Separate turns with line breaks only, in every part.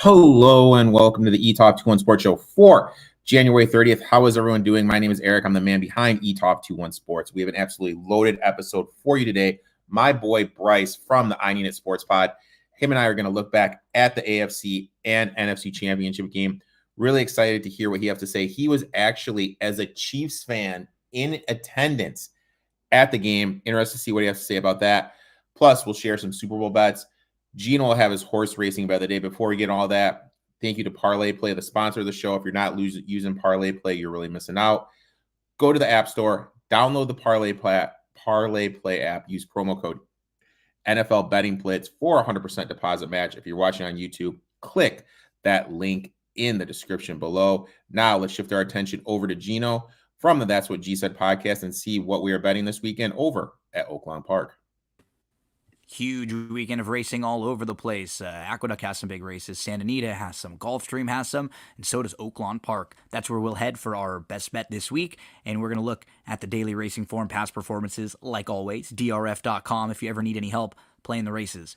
Hello and welcome to the Etoft21sports Show for January 30th. How is everyone doing? My name is Eric. I'm the man behind Etoft21sports. We have an absolutely loaded episode for you today. My boy Bryce from the I Need It Sports Pod. Him and I are going to look back at the AFC and NFC Championship game. Really excited to hear what he has to say. He was actually, as a Chiefs fan, in attendance at the game. Interested to see what he has to say about that. Plus, we'll share some Super Bowl bets. Gino will have his horse racing bet of the day. Before we get all that, thank you to Parlay Play, the sponsor of the show. If you're not using Parlay Play, you're really missing out. Go to the App Store, download the Parlay Play app, use promo code NFL Betting Blitz for a 100% deposit match. If you're watching on YouTube, click that link in the description below. Now let's shift our attention over to Gino from the That's What G Said podcast and see what we are betting this weekend over at Oaklawn Park.
Huge weekend of racing all over the place. Aqueduct has some big races. Santa Anita has some. Gulfstream has some. And so does Oaklawn Park. That's where we'll head for our best bet this week. And we're going to look at the daily racing form, past performances, like always. DRF.com if you ever need any help playing the races.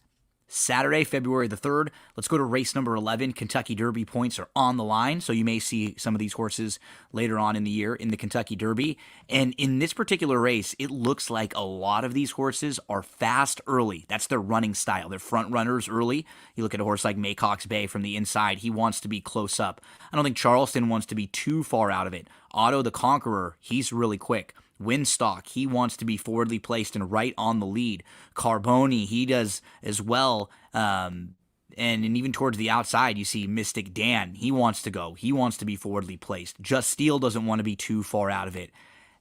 Saturday, February the 3rd, let's go to race number 11. Kentucky Derby points are on the line, so you may see some of these horses later on in the year in the Kentucky Derby. And in this particular race, it looks like a lot of these horses are fast early. That's their running style. They're front runners early. You look at a horse like Maycox Bay from the inside. He wants to be close up. I don't think Charleston wants to be too far out of it. Otto the Conqueror, he's really quick. Winstock, he wants to be forwardly placed and right on the lead. Carboni, he does as well. And even towards the outside, you see Mystic Dan. He wants to go. He wants to be forwardly placed. Just Steel doesn't want to be too far out of it.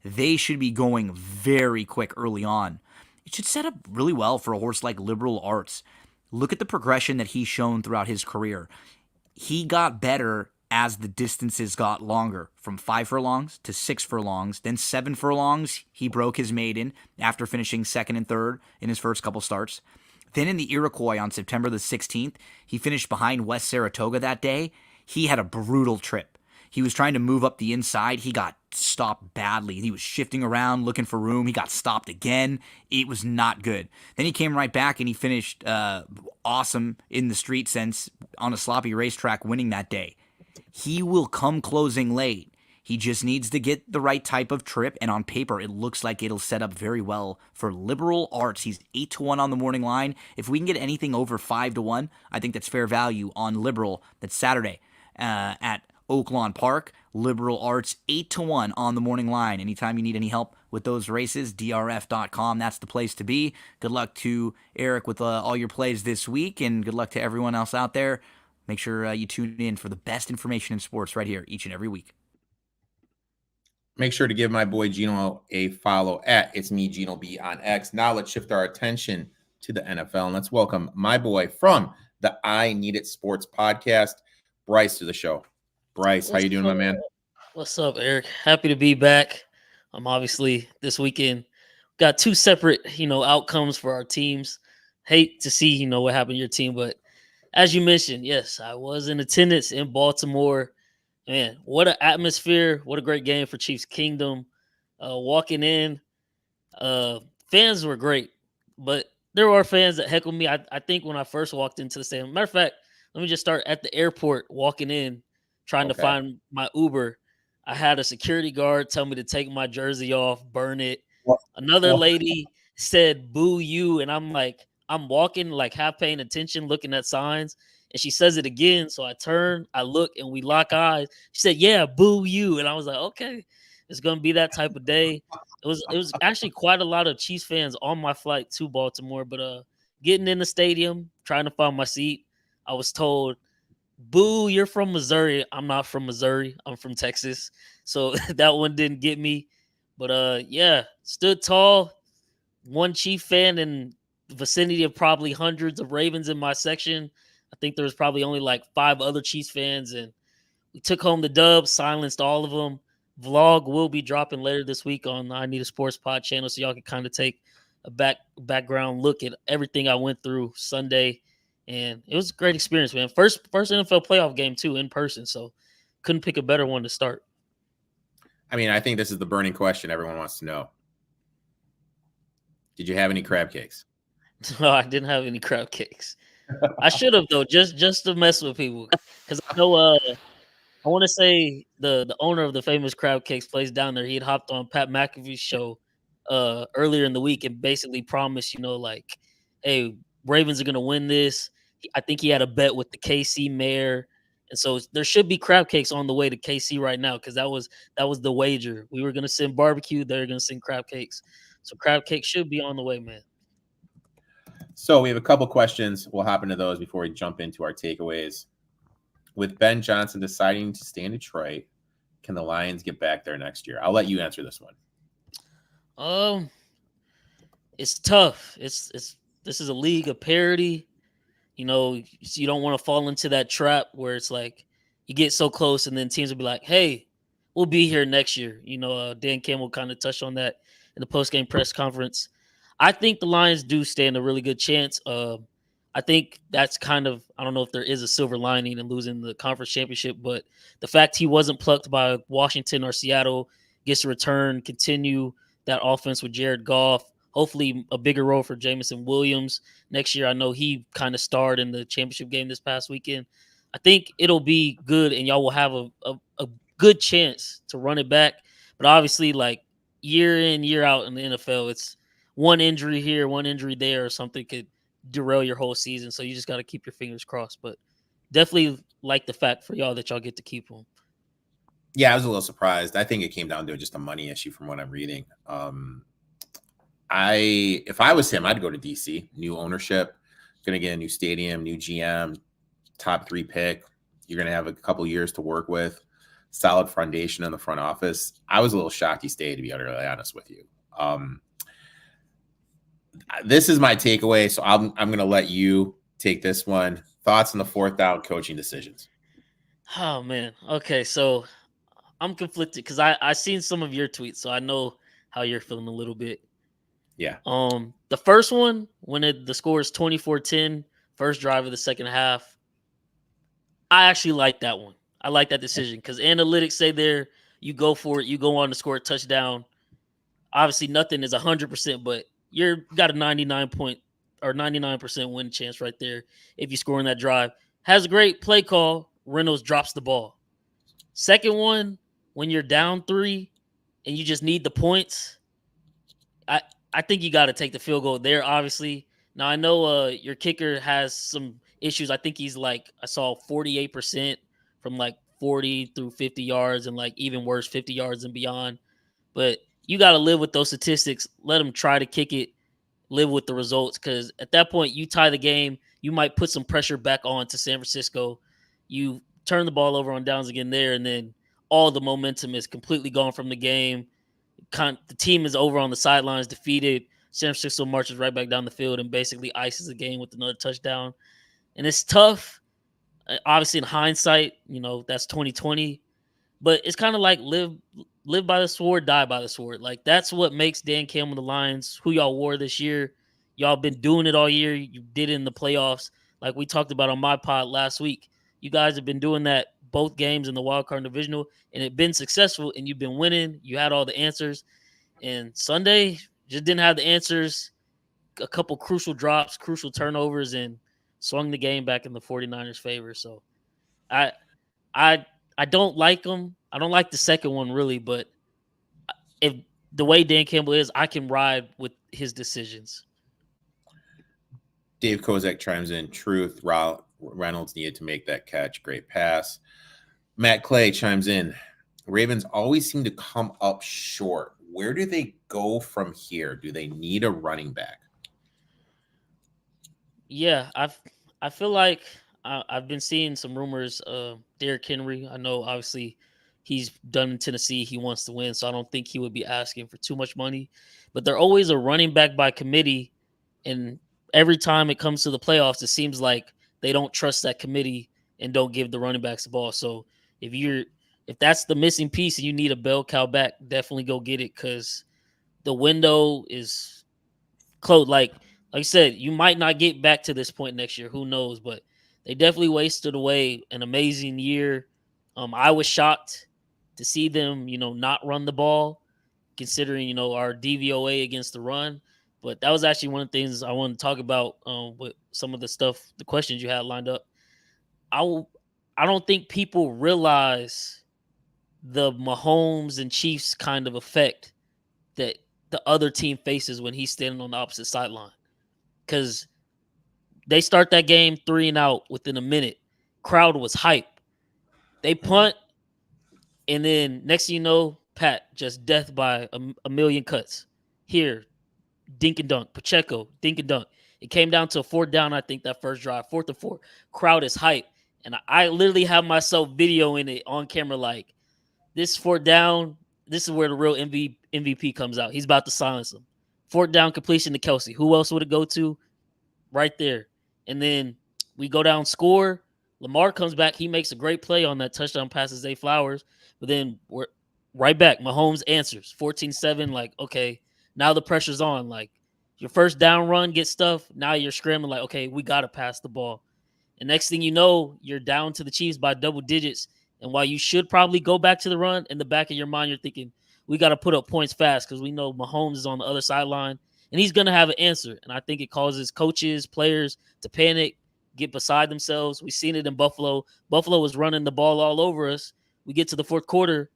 They should be going very quick early on. It should set up really well for a horse like Liberal Arts. Look at the progression that he's shown throughout his career. He got better as the distances got longer, from 5 furlongs to 6 furlongs, then 7 furlongs. He broke his maiden after finishing second and third in his first couple starts. Then in the Iroquois on September the 16th, he finished behind West Saratoga that day. He had a brutal trip. He was trying to move up the inside. He got stopped badly. He was shifting around, looking for room. He got stopped again. It was not good. Then he came right back and he finished awesome in the street sense on a sloppy racetrack, winning that day. He will come closing late. He just needs to get the right type of trip, and on paper, it looks like it'll set up very well for Liberal Arts. He's 8-1 on the morning line. If we can get anything over 5-1, I think that's fair value on Liberal. That's Saturday at Oaklawn Park. Liberal Arts 8-1 on the morning line. Anytime you need any help with those races, drf.com, that's the place to be. Good luck to Eric with all your plays this week, and good luck to everyone else out there. Make sure you tune in for the best information in sports right here each and every week.
Make sure to give my boy Gino a follow at It's Me, Gino B on X. Now let's shift our attention to the NFL, and let's welcome my boy from the I Need It Sports podcast, Bryce, to the show. Bryce, how you doing, my man?
What's up, Eric? Happy to be back. Obviously this weekend got two separate, outcomes for our teams. Hate to see, what happened to your team, but as you mentioned, yes, I was in attendance in Baltimore. Man, what an atmosphere. What a great game for Chiefs Kingdom. Walking in, fans were great, but there were fans that heckled me. I think when I first walked into the stadium, matter of fact, let me just start at the airport walking in, trying to find my Uber. I had a security guard tell me to take my jersey off, burn it. Another lady said, "Boo you," and I'm walking, like half paying attention, looking at signs, and she says it again. So I turn, I look, and we lock eyes. She said, "Yeah, boo you," and I was like, "Okay, it's gonna be that type of day." It was actually quite a lot of Chiefs fans on my flight to Baltimore, but getting in the stadium, trying to find my seat, I was told, "Boo, you're from Missouri." I'm not from Missouri. I'm from Texas, so that one didn't get me. But yeah, stood tall. One Chief fan in vicinity of probably hundreds of Ravens in my section. I think there was probably only like 5 other Chiefs fans, and we took home the dub, silenced all of them. Vlog will be dropping later this week on the I Need a Sports Pod channel, so y'all can kind of take a background look at everything I went through Sunday, and it was a great experience, man. First NFL playoff game too in person, so couldn't pick a better one to start.
I mean, I think this is the burning question everyone wants to know. Did you have any crab cakes?
No, I didn't have any crab cakes. I should have though, just to mess with people, because I know I want to say the owner of the famous crab cakes place down there. He had hopped on Pat McAfee's show earlier in the week and basically promised, like, hey, Ravens are gonna win this. I think he had a bet with the KC mayor, and so there should be crab cakes on the way to KC right now because that was the wager. We were gonna send barbecue, they're gonna send crab cakes, so crab cakes should be on the way, man.
So we have a couple questions. We'll hop into those before we jump into our takeaways. With Ben Johnson deciding to stay in Detroit, can the Lions get back there next year? I'll let you answer this one.
It's tough. It's this is a league of parity. You don't want to fall into that trap where it's like you get so close and then teams will be like, "Hey, we'll be here next year." Dan Campbell kind of touched on that in the post-game press conference. I think the Lions do stand a really good chance. I think that's kind of, I don't know if there is a silver lining in losing the conference championship, but the fact he wasn't plucked by Washington or Seattle, gets to return, continue that offense with Jared Goff, hopefully a bigger role for Jameson Williams next year. I know he kind of starred in the championship game this past weekend. I think it'll be good, and y'all will have a good chance to run it back. But obviously, like year in, year out in the NFL, it's one injury here, one injury there, or something could derail your whole season. So you just got to keep your fingers crossed. But definitely like the fact for y'all that y'all get to keep them.
Yeah, I was a little surprised. I think it came down to just a money issue from what I'm reading. If I was him, I'd go to DC. New ownership, going to get a new stadium, new GM, top 3 pick. You're going to have a couple years to work with, solid foundation in the front office. I was a little shocked he stayed, to be utterly honest with you. This is my takeaway, so I'm going to let you take this one. Thoughts on the 4th down coaching decisions?
Oh, man. Okay, so I'm conflicted because I seen some of your tweets, so I know how you're feeling a little bit.
Yeah.
The first one, when the score is 24-10, first drive of the second half, I actually like that one. I like that decision because analytics say there, you go for it, you go on to score a touchdown. Obviously, nothing is 100%, but you're got a 99% win chance right there if you score in that drive. Has a great play call. Reynolds drops the ball. Second one, when you're down 3 and you just need the points, I think you got to take the field goal there, obviously. Now, I know your kicker has some issues. I think he's like, I saw 48% from like 40 through 50 yards and like even worse, 50 yards and beyond. But you got to live with those statistics. Let him try to kick it, live with the results, because at that point, you tie the game. You might put some pressure back on to San Francisco. You turn the ball over on downs again there, and then all the momentum is completely gone from the game. The team is over on the sidelines, defeated. San Francisco marches right back down the field and basically ices the game with another touchdown. And it's tough. Obviously, in hindsight, that's 2020. But it's kind of like live by the sword, die by the sword. Like, that's what makes Dan Campbell the Lions who y'all wore this year. Y'all been doing it all year. You did it in the playoffs. Like we talked about on my pod last week. You guys have been doing that both games in the wild card divisional, and it's been successful, and you've been winning. You had all the answers. And Sunday just didn't have the answers. A couple crucial drops, crucial turnovers, and swung the game back in the 49ers' favor. So I don't like them. I don't like the second one really, but if the way Dan Campbell is, I can ride with his decisions.
Dave Kozak chimes in, truth, Reynolds needed to make that catch. Great pass. Matt Clay chimes in, Ravens always seem to come up short. Where do they go from here? Do they need a running back?
Yeah, I feel like I've been seeing some rumors. Derrick Henry, I know obviously he's done in Tennessee. He wants to win, so I don't think he would be asking for too much money. But they're always a running back by committee, and every time it comes to the playoffs, it seems like they don't trust that committee and don't give the running backs the ball. So if that's the missing piece and you need a bell cow back, definitely go get it because the window is closed. Like I said, you might not get back to this point next year. Who knows? But they definitely wasted away an amazing year. I was shocked to see them, not run the ball, considering, our DVOA against the run. But that was actually one of the things I wanted to talk about with some of the questions you had lined up. I don't think people realize the Mahomes and Chiefs kind of effect that the other team faces when he's standing on the opposite sideline. Because they start that game 3-and-out within a minute. Crowd was hype. They punt, and then next thing you know, Pat just death by a million cuts. Here, dink and dunk. Pacheco, dink and dunk. It came down to a 4th down, I think, that first drive. 4th and 4. Crowd is hype. And I literally have myself videoing it on camera like, this 4th down, this is where the real MVP comes out. He's about to silence him. 4th down completion to Kelsey. Who else would it go to? Right there. And then we go down, score. Lamar comes back. He makes a great play on that touchdown pass to Zay Flowers. But then we're right back. Mahomes answers. 14-7. Like, okay, now the pressure's on. Like, your first down run gets stuff. Now you're scrambling like, okay, we got to pass the ball. And next thing you know, you're down to the Chiefs by double digits. And while you should probably go back to the run, in the back of your mind, you're thinking, we got to put up points fast because we know Mahomes is on the other sideline. And he's going to have an answer. And I think it causes coaches, players to panic, get beside themselves. We've seen it in Buffalo. Buffalo was running the ball all over us. We get to the 4th quarter.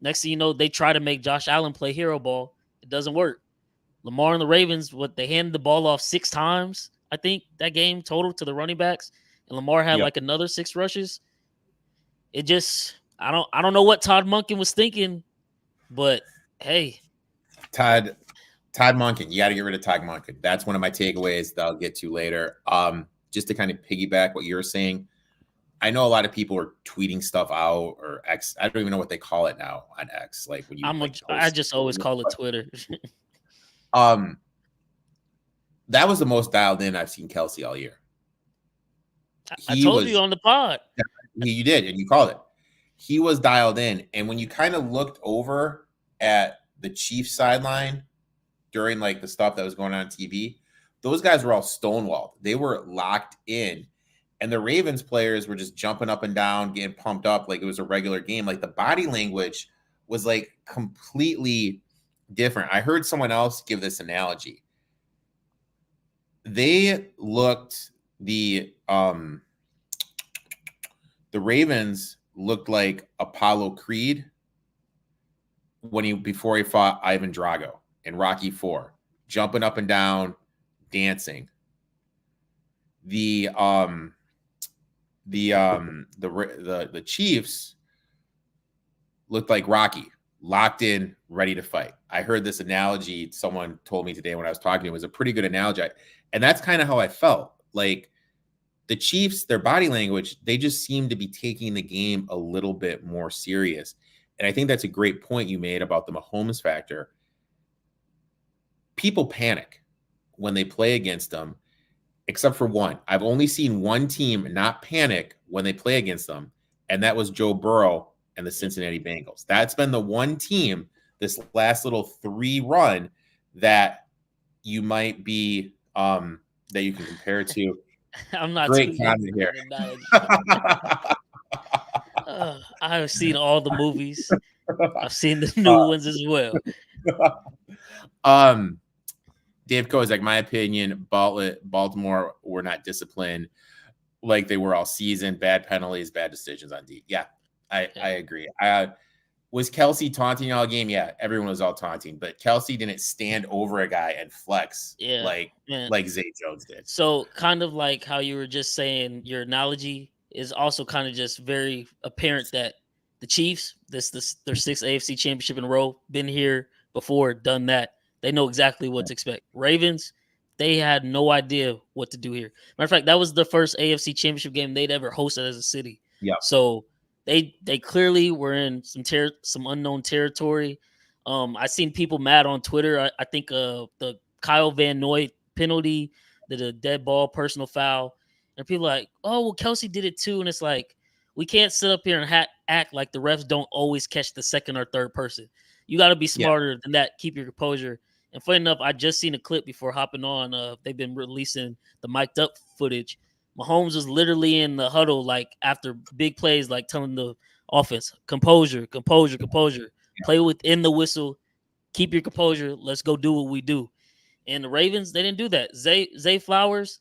Next thing you know, they try to make Josh Allen play hero ball. It doesn't work. Lamar and the Ravens, they handed the ball off 6 times, I think, that game total to the running backs. And Lamar had like another 6 rushes. It just, I don't know what Todd Monken was thinking, but hey.
Todd Monken, you got to get rid of Todd Monken. That's one of my takeaways that I'll get to later. Just to kind of piggyback what you're saying, I know a lot of people are tweeting stuff out or X. I don't even know what they call it now on X. Like when you,
I just always call it Twitter.
That was the most dialed in I've seen Kelsey all year.
I told you on the pod.
You did, and you called it. He was dialed in, and when you kind of looked over at the Chiefs sideline during like the stuff that was going on TV, those guys were all stonewalled. They were locked in, and the Ravens players were just jumping up and down, getting pumped up like it was a regular game. Like the body language was like completely different. I heard someone else give this analogy. They looked the Ravens looked like Apollo Creed before he fought Ivan Drago in Rocky IV, jumping up and down, dancing. The Chiefs looked like Rocky, locked in, ready to fight. I heard this analogy someone told me today when I was talking to him. It was a pretty good analogy. And that's kind of how I felt. Like the Chiefs, their body language, they just seem to be taking the game a little bit more serious. And I think that's a great point you made about the Mahomes factor. People panic when they play against them, except for one. I've only seen one team not panic when they play against them, and that was Joe Burrow and the Cincinnati Bengals. That's been the one team this last little 3 run that you might be that you can compare to.
I'm not
great comment here.
I have seen all the movies. I've seen the new ones as well.
Dave Kozak, my opinion, Baltimore were not disciplined like they were all season. Bad penalties, bad decisions on D. Yeah, I agree. Was Kelsey taunting all game? Yeah, everyone was all taunting, but Kelsey didn't stand over a guy and flex like Zay Jones did.
So kind of like how you were just saying, your analogy is also kind of just very apparent that the Chiefs, their 6th AFC championship in a row, been here before, done that. They know exactly what to expect. Ravens, they had no idea what to do here. Matter of fact, that was the first AFC championship game they'd ever hosted as a city.
Yeah.
So they clearly were in some unknown territory. I seen people mad on Twitter. I think the Kyle Van Noy penalty, the dead ball personal foul, and people are like, oh well, Kelsey did it too, and it's like we can't sit up here and act like the refs don't always catch the second or third person. You got to be smarter than that. Keep your composure. And funny enough, I just seen a clip before hopping on. They've been releasing the mic'd up footage. Mahomes was literally in the huddle, like after big plays, like telling the offense, composure. Play within the whistle. Keep your composure. Let's go do what we do. And the Ravens, they didn't do that. Zay Flowers,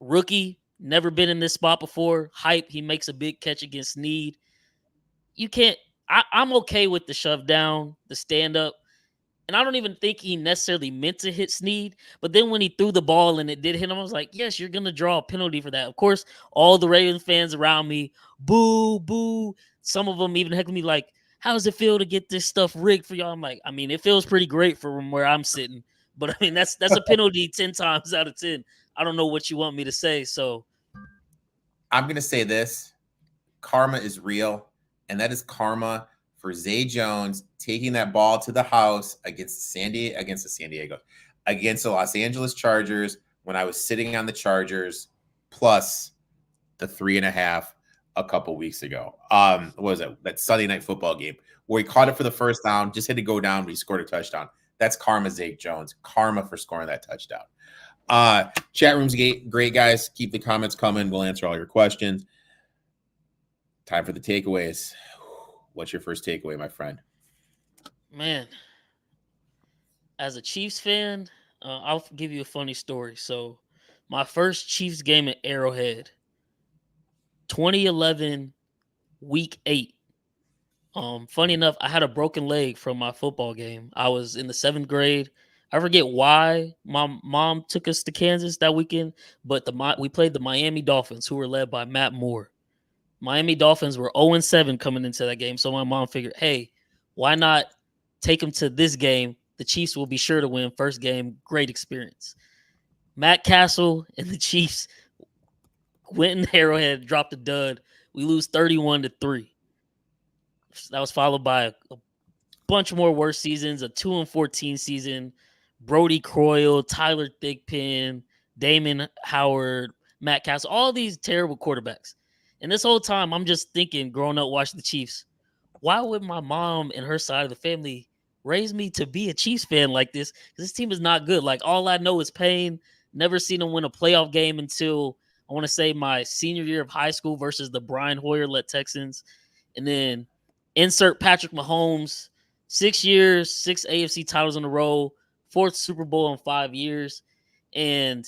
rookie, never been in this spot before. Hype, he makes a big catch against Snead. You can't. I'm okay with the shove down, the stand up. And I don't even think he necessarily meant to hit Snead. But then when he threw the ball and it did hit him, I was like, yes, you're going to draw a penalty for that. Of course, all the Ravens fans around me, boo, boo. Some of them even heckling me like, how does it feel to get this stuff rigged for y'all? I'm like, I mean, it feels pretty great from where I'm sitting. But I mean, that's a penalty 10 times out of 10. I don't know what you want me to say. So
I'm going to say this. Karma is real. And that is karma for Zay Jones taking that ball to the house against the Los Angeles Chargers when I was sitting on the Chargers plus the 3.5 a couple weeks ago. What was it? That Sunday night football game where he caught it for the first down, just had to go down, but he scored a touchdown. That's karma, Zay Jones. Karma for scoring that touchdown. Chat room's great, guys. Keep the comments coming. We'll answer all your questions. Time for the takeaways. What's your first takeaway, my friend?
Man, as a Chiefs fan, I'll give you a funny story. So my first Chiefs game at Arrowhead, 2011, week 8. Funny enough, I had a broken leg from my football game. I was in the 7th grade. I forget why my mom took us to Kansas that weekend, but we played the Miami Dolphins, who were led by Matt Moore. Miami Dolphins were 0-7 coming into that game, so my mom figured, hey, why not take them to this game? The Chiefs will be sure to win. First game, great experience. Matt Castle and the Chiefs went in Arrowhead, dropped a dud. We lose 31-3. That was followed by a bunch more worse seasons, a 2-14 season. Brody Croyle, Tyler Thigpen, Damon Howard, Matt Castle, all these terrible quarterbacks. And this whole time, I'm just thinking, growing up watching the Chiefs, why would my mom and her side of the family raise me to be a Chiefs fan like this? Because this team is not good. Like, all I know is pain. Never seen them win a playoff game until, I want to say, my senior year of high school versus the Brian Hoyer-led Texans. And then insert Patrick Mahomes, 6 years, 6 AFC titles in a row, 4th Super Bowl in 5 years. And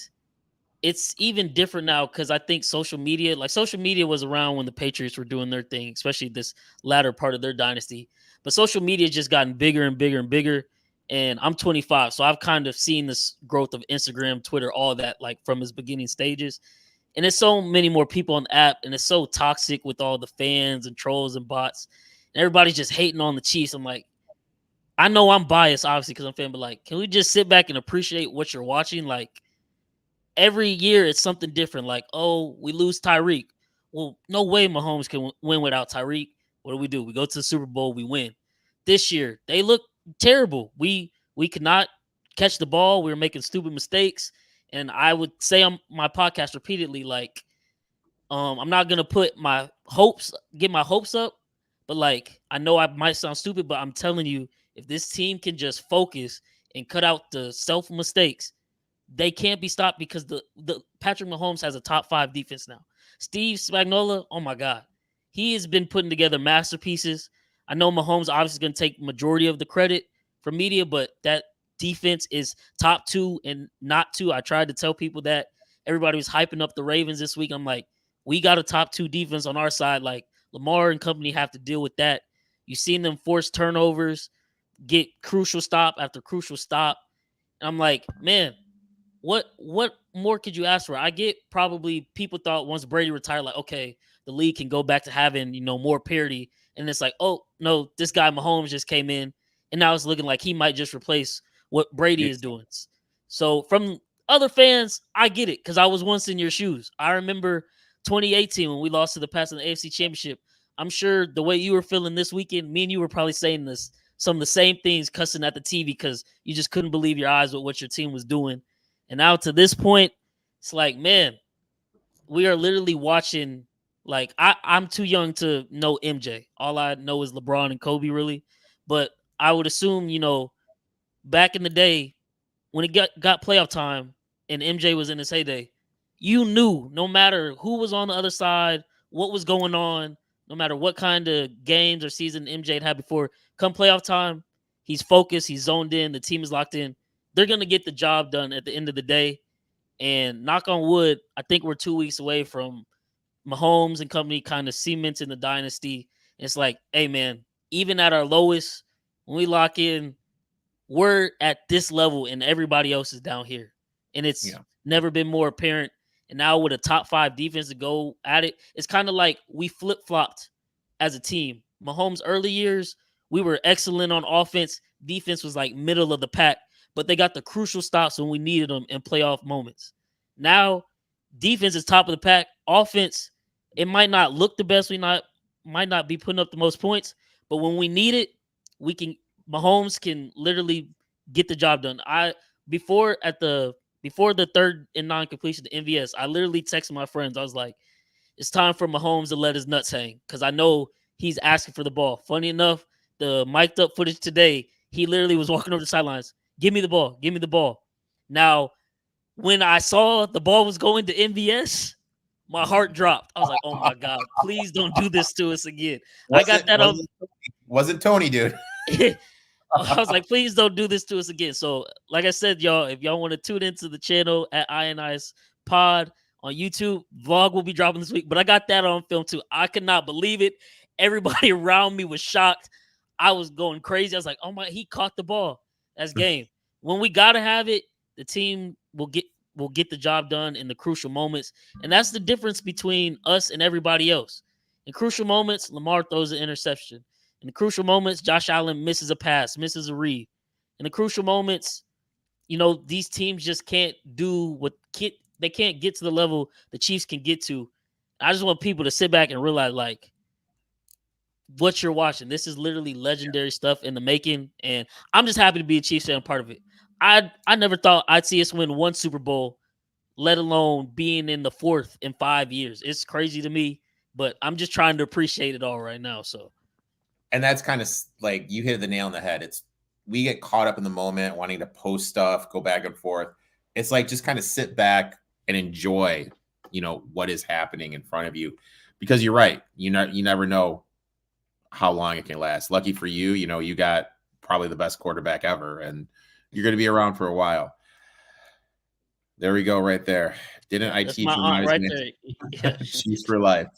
it's even different now because I think social media was around when the Patriots were doing their thing, especially this latter part of their dynasty. But social media has just gotten bigger and bigger and bigger. And I'm 25, so I've kind of seen this growth of Instagram, Twitter, all that, like from its beginning stages. And there's so many more people on the app, and it's so toxic with all the fans and trolls and bots. And everybody's just hating on the Chiefs. I'm like, I know I'm biased, obviously, because I'm a fan, but like, can we just sit back and appreciate what you're watching? Like, every year it's something different. Like, oh, we lose Tyreek. Well, no way Mahomes can win without Tyreek. What do? We go to the Super Bowl, we win. This year, they look terrible. We could not catch the ball. We were making stupid mistakes. And I would say on my podcast repeatedly, like, I'm not gonna get my hopes up, but like, I know I might sound stupid, but I'm telling you, if this team can just focus and cut out the self mistakes, they can't be stopped because the Patrick Mahomes has a top 5 defense now. Steve Spagnuolo, oh my God, he has been putting together masterpieces. I know Mahomes obviously is going to take majority of the credit for media, but that defense is top 2 and not 2. I tried to tell people that. Everybody was hyping up the Ravens this week. I'm like, we got a top 2 defense on our side. Like, Lamar and company have to deal with that. You've seen them force turnovers, get crucial stop after crucial stop. And I'm like, man, what more could you ask for? I get probably people thought once Brady retired, like, okay, the league can go back to having, more parity. And it's like, oh, no, this guy Mahomes just came in, and now it's looking like he might just replace what Brady is doing. So from other fans, I get it because I was once in your shoes. I remember 2018 when we lost to the Pats in the AFC Championship. I'm sure the way you were feeling this weekend, me and you were probably saying some of the same things, cussing at the TV because you just couldn't believe your eyes with what your team was doing. And now to this point, it's like, man, we are literally watching. Like, I'm too young to know MJ. All I know is LeBron and Kobe, really. But I would assume, back in the day when it got playoff time and MJ was in his heyday, you knew no matter who was on the other side, what was going on, no matter what kind of games or season MJ had before, come playoff time, he's focused, he's zoned in, the team is locked in. they're going to get the job done at the end of the day. And knock on wood, I think we're 2 weeks away from Mahomes and company kind of cementing the dynasty. It's like, hey, man, even at our lowest, when we lock in, we're at this level and everybody else is down here. And it's never been more apparent. And now with a top 5 defense to go at it, it's kind of like we flip-flopped as a team. Mahomes' early years, we were excellent on offense. Defense was like middle of the pack, but they got the crucial stops when we needed them in playoff moments. Now, defense is top of the pack. Offense, it might not look the best. Might not be putting up the most points, but when we need it, Mahomes can literally get the job done. Before the 3rd and 9 completion, the MVS, I literally texted my friends. I was like, it's time for Mahomes to let his nuts hang because I know he's asking for the ball. Funny enough, the mic'd up footage today, he literally was walking over the sidelines. Give me the ball. Give me the ball. Now, when I saw the ball was going to MVS, my heart dropped. I was like, oh, my God, please don't do this to us again.
Wasn't Tony, dude.
I was like, please don't do this to us again. So, like I said, y'all, if y'all want to tune into the channel at INI's Pod on YouTube, vlog will be dropping this week. But I got that on film, too. I could not believe it. Everybody around me was shocked. I was going crazy. I was like, oh, my, he caught the ball. That's game. When we got to have it, the team will get the job done in the crucial moments. And that's the difference between us and everybody else. In crucial moments, Lamar throws an interception. In the crucial moments, Josh Allen misses a pass, misses a read. In the crucial moments, these teams just can't do they can't get to the level the Chiefs can get to. I just want people to sit back and realize, like, what you're watching. This is literally legendary stuff in the making, and I'm just happy to be a Chiefs fan, part of it. I never thought I'd see us win 1 Super Bowl, let alone being in the 4th in 5 years. It's crazy to me, but I'm just trying to appreciate it all right now. So,
and that's kind of like you hit the nail on the head. We get caught up in the moment, wanting to post stuff, go back and forth. It's like just kind of sit back and enjoy, what is happening in front of you, because you're right. You never know how long it can last. Lucky for you, you got probably the best quarterback ever, and you're going to be around for a while. There we go, right there. Didn't I teach you
right there? Yeah.
Chiefs for life.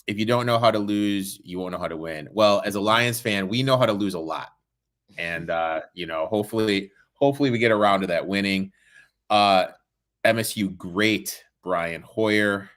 If you don't know how to lose, you won't know how to win. Well, as a Lions fan, we know how to lose a lot, and hopefully we get around to that winning. MSU great, Brian Hoyer.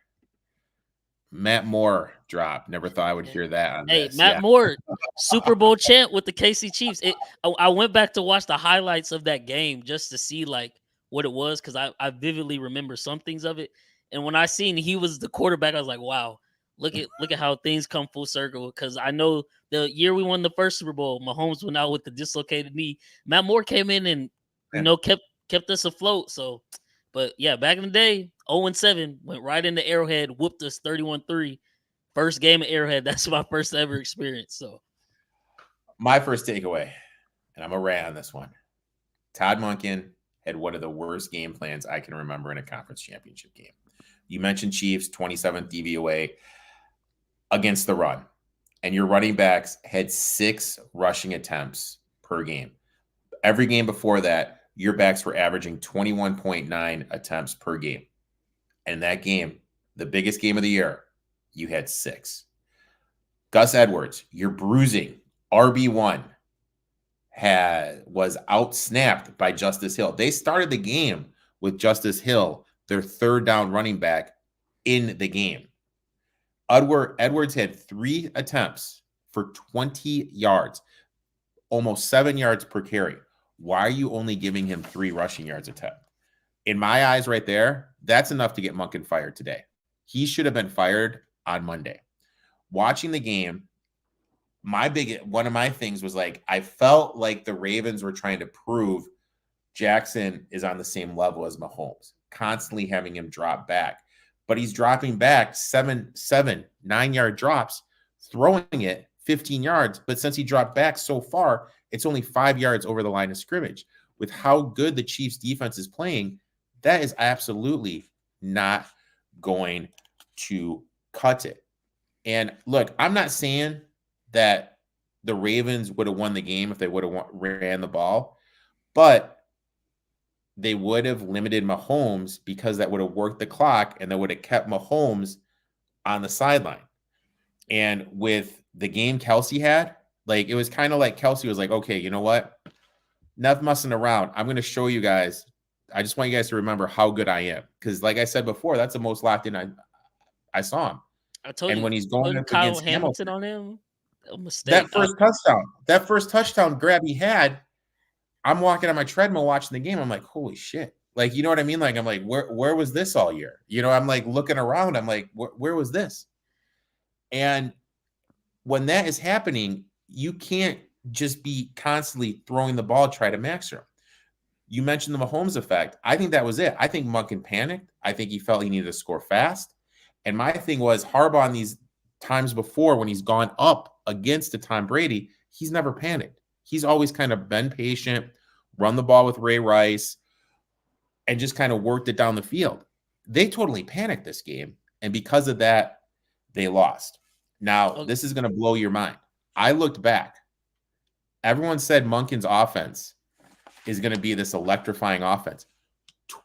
Matt Moore dropped. Never thought I would hear that on this.
Matt Moore, Super Bowl champ with the KC Chiefs. I went back to watch the highlights of that game just to see like what it was, because I vividly remember some things of it. And when I seen he was the quarterback, I was like, wow, look at how things come full circle. Because I know the year we won the first Super Bowl, Mahomes went out with the dislocated knee. Matt Moore came in and kept us afloat. So, but yeah, back in the day, 0-7, went right into Arrowhead, whooped us 31-3. First game at Arrowhead. That's my first ever experience. So,
my first takeaway, and I'm a rant on this one. Todd Monken had one of the worst game plans I can remember in a conference championship game. You mentioned Chiefs, 27th DVOA against the run, and your running backs had 6 rushing attempts per game. Every game before that, your backs were averaging 21.9 attempts per game. And that game, the biggest game of the year, you had 6. Gus Edwards, your bruising RB1, was outsnapped by Justice Hill. They started the game with Justice Hill, their 3rd down running back, in the game. Edwards had 3 attempts for 20 yards, almost 7 yards per carry. Why are you only giving him 3 rushing yards attempt? In my eyes right there, that's enough to get Monken fired today. He should have been fired on Monday. Watching the game, one of my things was like, I felt like the Ravens were trying to prove Jackson is on the same level as Mahomes, constantly having him drop back. But he's dropping back 9-yard drops, throwing it 15 yards. But since he dropped back so far, it's only 5 yards over the line of scrimmage. With how good the Chiefs defense is playing, that is absolutely not going to cut it. And look, I'm not saying that the Ravens would have won the game if they would have ran the ball, but they would have limited Mahomes because that would have worked the clock and that would have kept Mahomes on the sideline. And with the game Kelsey had, like, it was kind of like Kelsey was like, okay, you know what? Enough messing around. I'm going to show you guys. I just want you guys to remember how good I am. Because like I said before, that's the most locked in I saw him.
I told
And
you,
when he's going up
Kyle
against
Hamilton
Hamilton,
on him, a mistake.
that first touchdown grab he had, I'm walking on my treadmill watching the game. I'm like, holy shit. Like, you know what I mean? Like, I'm like, where was this all year? You know, I'm like looking around. I'm like, where was this? And when that is happening, you can't just be constantly throwing the ball, try to max her. You mentioned the Mahomes effect. I think that was it. I think Monken panicked. I think he felt he needed to score fast. And my thing was Harbaugh on these times before when he's gone up against a Tom Brady, he's never panicked. He's always kind of been patient, run the ball with Ray Rice, and just kind of worked it down the field. They totally panicked this game. And because of that, they lost. Now, this is going to blow your mind. I looked back. Everyone said Monken's offense is going to be this electrifying offense.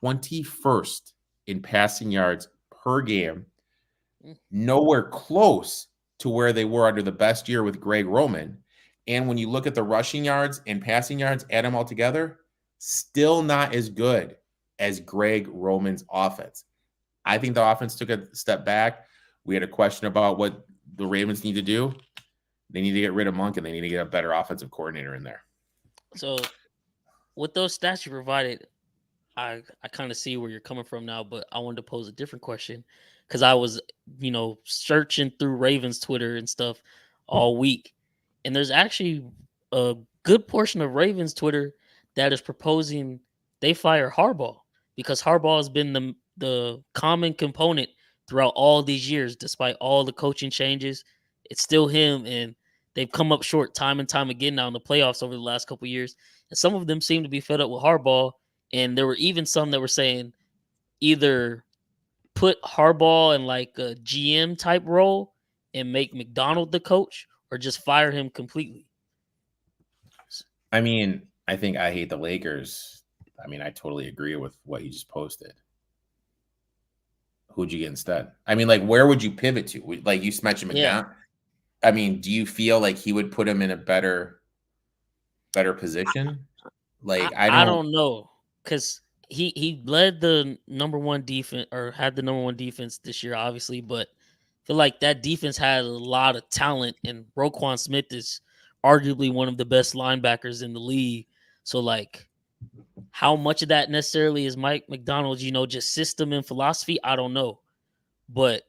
21st in passing yards per game. Nowhere close to where they were under the best year with Greg Roman. And when you look at the rushing yards and passing yards, add them all together, still not as good as Greg Roman's offense. I think the offense took a step back. We had a question about what the Ravens need to do. They need to get rid of Monk and they need to get a better offensive coordinator in there.
So with those stats you provided, I kind of see where you're coming from now, but I wanted to pose a different question because I was, searching through Ravens Twitter and stuff all week. And there's actually a good portion of Ravens Twitter that is proposing they fire Harbaugh because Harbaugh has been the common component throughout all these years, despite all the coaching changes. It's still him, and they've come up short time and time again now in the playoffs over the last couple of years. And some of them seem to be fed up with Harbaugh. And there were even some that were saying either put Harbaugh in like a GM type role and make McDonald the coach or just fire him completely.
I mean, I think I hate the Lakers. I mean, I totally agree with what you just posted. Who'd you get instead? I mean, like, where would you pivot to? Like, you mentioned McDonald. Yeah. I mean, do you feel like he would put him in a better position? Like, I don't
know, because he led the number one defense or had the number one defense this year, obviously, but I feel like that defense had a lot of talent, and Roquan Smith is arguably one of the best linebackers in the league. So, like, how much of that necessarily is Mike McDonald's, just system and philosophy? I don't know, but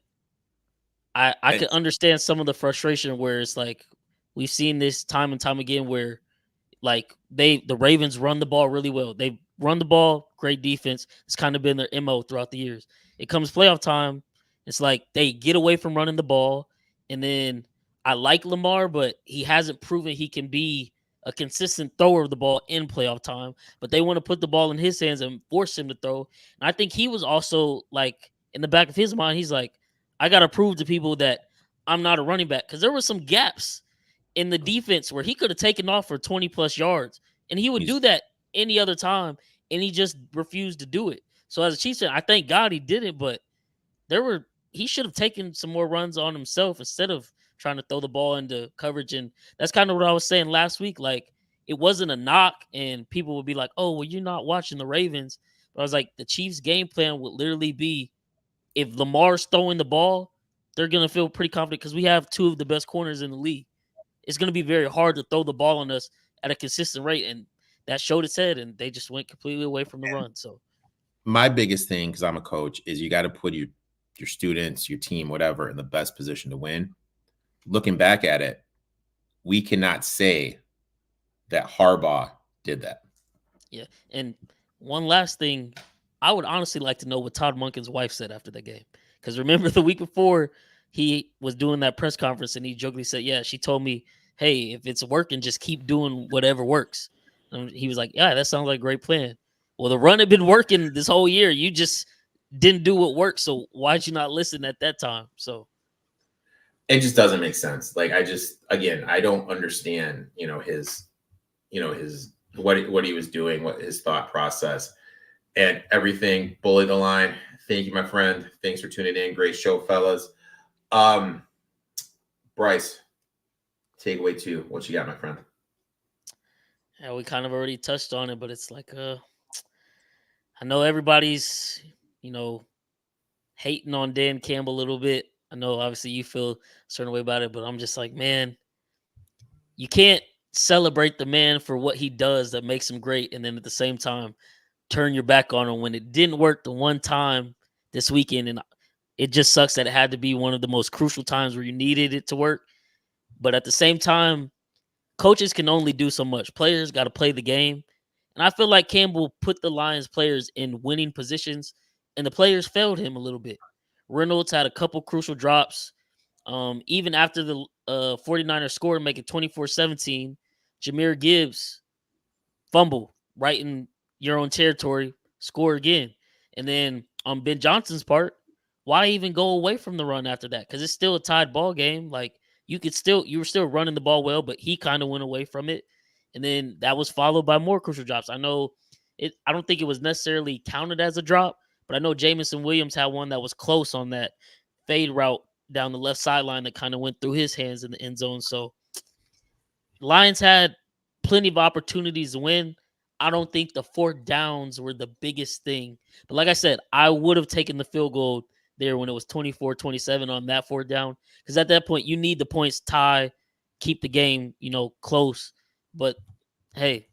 I could understand some of the frustration where it's like we've seen this time and time again where like the Ravens run the ball really well. They run the ball, great defense. It's kind of been their MO throughout the years. It comes playoff time, it's like they get away from running the ball. And then I like Lamar, but he hasn't proven he can be a consistent thrower of the ball in playoff time. But they want to put the ball in his hands and force him to throw. And I think he was also like in the back of his mind, he's like, I got to prove to people that I'm not a running back. Because there were some gaps in the defense where he could have taken off for 20 plus yards, and he would do that any other time, and he just refused to do it. So as a Chiefs fan, I thank God he did it, but he should have taken some more runs on himself instead of trying to throw the ball into coverage. And that's kind of what I was saying last week. Like, it wasn't a knock, and people would be like, oh, well, you're not watching the Ravens. But I was like, the Chiefs game plan would literally be if Lamar's throwing the ball, they're going to feel pretty confident because we have two of the best corners in the league. It's going to be very hard to throw the ball on us at a consistent rate. And that showed its head, and they just went completely away from the run. So
my biggest thing, because I'm a coach, is you got to put your students, your team, whatever, in the best position to win. Looking back at it, we cannot say that Harbaugh did that.
Yeah. And one last thing, I would honestly like to know what Todd Monken's wife said after the game. Because remember the week before, he was doing that press conference and he jokingly said, yeah, she told me, hey, if it's working, just keep doing whatever works. And he was like, yeah, that sounds like a great plan. Well, the run had been working this whole year. You just didn't do what worked. So why'd you not listen at that time? So
it just doesn't make sense. Like, I don't understand, his what he was doing, what his thought process and everything. Bully the line. Thank you, my friend. Thanks for tuning in. Great show, fellas. Bryce, takeaway 2. What you got, my friend?
Yeah, we kind of already touched on it, but it's like I know everybody's, hating on Dan Campbell a little bit. I know obviously you feel a certain way about it, but I'm just like, man, you can't celebrate the man for what he does that makes him great, and then at the same time turn your back on him when it didn't work the one time this weekend. And it just sucks that it had to be one of the most crucial times where you needed it to work. But at the same time, coaches can only do so much. Players got to play the game. And I feel like Campbell put the Lions players in winning positions, and the players failed him a little bit. Reynolds had a couple crucial drops. Even after the 49ers scored, make it 24-17, Jahmyr Gibbs fumble right in your own territory, score again. And then on Ben Johnson's part, why even go away from the run after that? Because it's still a tied ball game. Like you were still running the ball well, but he kind of went away from it. And then that was followed by more crucial drops. I don't think it was necessarily counted as a drop, but I know Jamison Williams had one that was close on that fade route down the left sideline that kind of went through his hands in the end zone. So Lions had plenty of opportunities to win. I don't think the 4th downs were the biggest thing. But like I said, I would have taken the field goal there when it was 24-27 on that 4th down. Because at that point, you need the points tie, keep the game, close. But hey,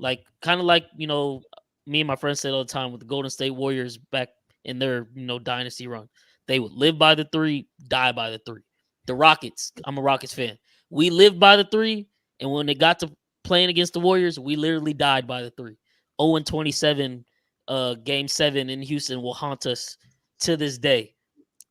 kind of like, me and my friends said all the time with the Golden State Warriors back in their, dynasty run. They would live by the 3, die by the 3. The Rockets, I'm a Rockets fan. We lived by the 3, and when they got to playing against the Warriors, we literally died by the 3. 0-27, Game 7 in Houston will haunt us to this day.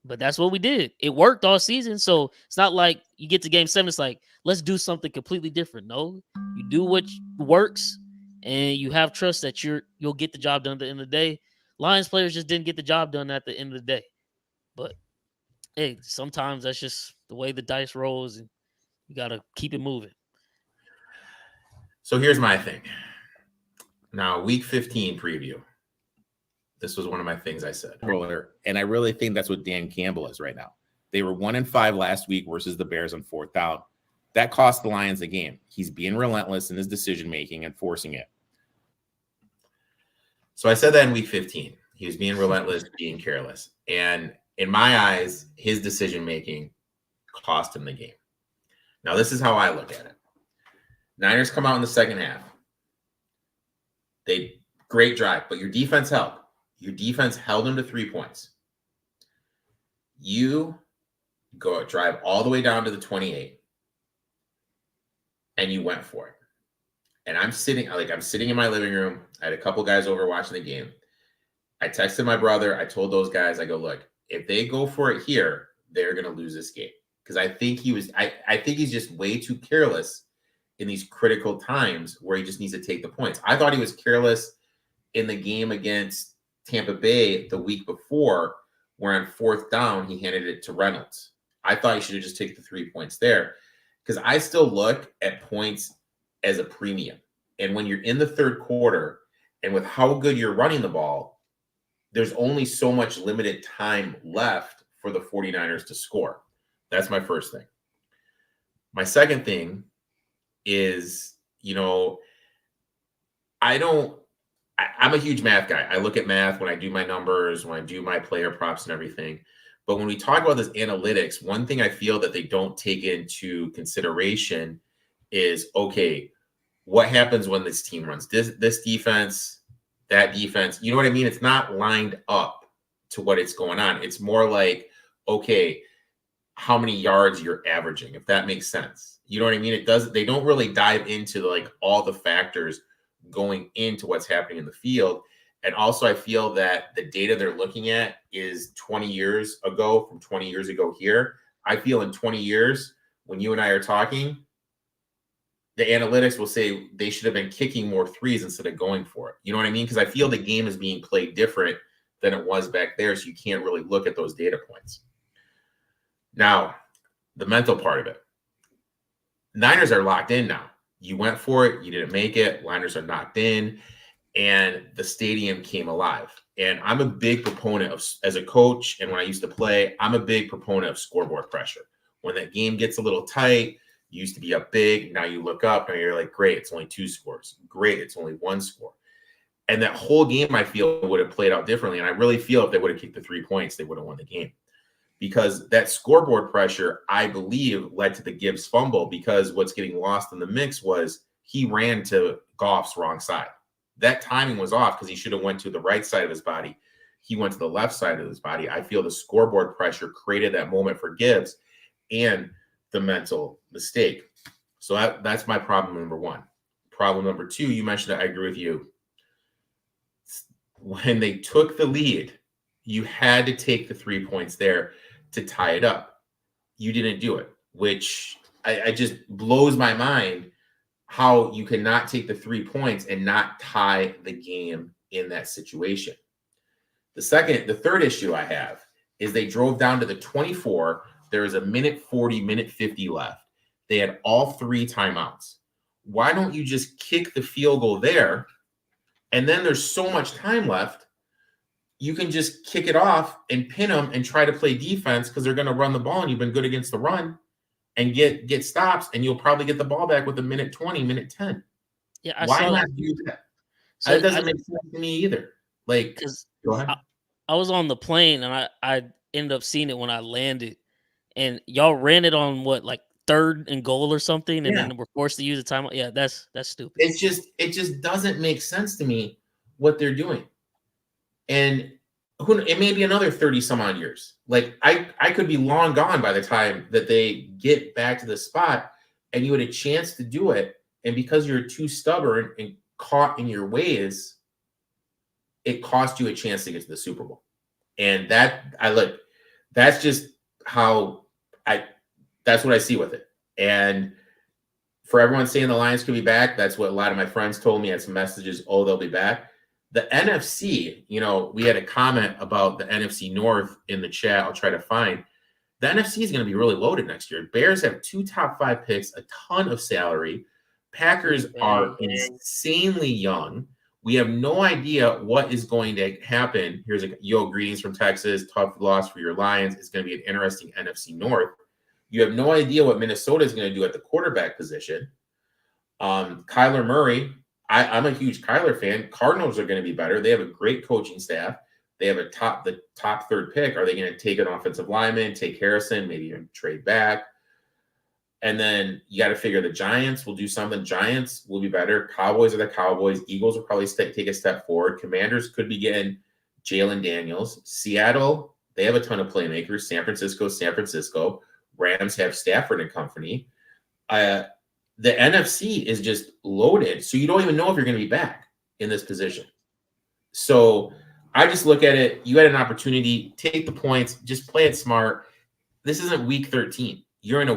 But that's what we did. It worked all season, so it's not like you get to Game 7, it's like, let's do something completely different. No, you do what works, and you have trust that you'll get the job done at the end of the day. Lions players just didn't get the job done at the end of the day. But hey, sometimes that's just the way the dice rolls, and you got to keep it moving.
So here's my thing. Now, week 15 preview. This was one of my things I said earlier, and I really think that's what Dan Campbell is right now. They were 1-5 last week versus the Bears on 4th down. That cost the Lions the game. He's being relentless in his decision-making and forcing it. So I said that in week 15. He was being relentless, being careless. And in my eyes, his decision-making cost him the game. Now, this is how I look at it. Niners come out in the second half. Great drive, but your defense held. Your defense held them to 3 points. You go drive all the way down to the 28, and you went for it. And I'm sitting in my living room. I had a couple guys over watching the game. I texted my brother. I told those guys, I go, look, if they go for it here, they're going to lose this game. Because I think I think he's just way too careless in these critical times where he just needs to take the points. I thought he was careless in the game against Tampa Bay the week before, where on 4th down, he handed it to Reynolds. I thought he should have just taken the 3 points there, because I still look at points as a premium. And when you're in the 3rd quarter and with how good you're running the ball, there's only so much limited time left for the 49ers to score. That's my first thing. My second thing is, I'm a huge math guy. I look at math when I do my numbers, when I do my player props and everything. But when we talk about this analytics, one thing I feel that they don't take into consideration is, okay, what happens when this team runs this defense, that defense? You know what I mean? It's not lined up to what it's going on. It's more like, okay, how many yards you're averaging, if that makes sense. You know what I mean? They don't really dive into all the factors going into what's happening in the field. And also I feel that the data they're looking at is 20 years ago from 20 years ago here. I feel in 20 years, when you and I are talking, the analytics will say they should have been kicking more threes instead of going for it. You know what I mean? Because I feel the game is being played different than it was back there. So you can't really look at those data points. Now, the mental part of it. Niners are locked in now. You went for it. You didn't make it. Liners are knocked in, and the stadium came alive. And I'm a big proponent of, as a coach, and when I used to play, I'm a big proponent of scoreboard pressure. When that game gets a little tight, you used to be up big. Now you look up and you're like, great, it's only 2 scores. Great, it's only 1 score. And that whole game, I feel, would have played out differently. And I really feel if they would have kicked the 3 points, they would have won the game. Because that scoreboard pressure, I believe, led to the Gibbs fumble, because what's getting lost in the mix was he ran to Goff's wrong side. That timing was off because he should have went to the right side of his body. He went to the left side of his body. I feel the scoreboard pressure created that moment for Gibbs and the mental mistake. So that's my problem number 1. Problem number 2, you mentioned it, I agree with you. When they took the lead, you had to take the 3 points there to tie it up. You didn't do it, which I just blows my mind how you cannot take the 3 points and not tie the game in that situation. The third issue I have is they drove down to the 24. There was a minute 40, minute 50 left. They had all 3 timeouts. Why don't you just kick the field goal there? And then there's so much time left. You can just kick it off and pin them and try to play defense, because they're going to run the ball and you've been good against the run, and get stops, and you'll probably get the ball back with a minute 20, minute 10.
Yeah,
why not do that? So that doesn't make sense to me either. Like,
because
go ahead.
I was on the plane and I ended up seeing it when I landed, and y'all ran it on what, like 3rd and goal or something, and then we're forced to use a timeout. Yeah, that's stupid.
It just doesn't make sense to me what they're doing. And it may be another 30 some odd years. Like I could be long gone by the time that they get back to the spot, and you had a chance to do it. And because you're too stubborn and caught in your ways, it cost you a chance to get to the Super Bowl. And that's just how that's what I see with it. And for everyone saying the Lions could be back, that's what a lot of my friends told me. I had some messages, they'll be back. The NFC, we had a comment about the NFC North in the chat. I'll try to find. The NFC is going to be really loaded next year. Bears have 2 top 5 picks, a ton of salary. Packers are insanely young. We have no idea what is going to happen. Here's greetings from Texas. Tough loss for your Lions. It's going to be an interesting NFC North. You have no idea what Minnesota is going to do at the quarterback position. Kyler Murray, I'm a huge Kyler fan. Cardinals are going to be better. They have a great coaching staff. They have the top 3rd pick. Are they going to take an offensive lineman, take Harrison, maybe even trade back? And then you got to figure the Giants will do something. Giants will be better. Cowboys are the Cowboys. Eagles will probably take a step forward. Commanders could be getting Jalen Daniels. Seattle, they have a ton of playmakers. San Francisco. Rams have Stafford and company. The NFC is just loaded, so you don't even know if you're going to be back in this position. So I just look at it. You had an opportunity. Take the points. Just play it smart. This isn't week 13. You're in a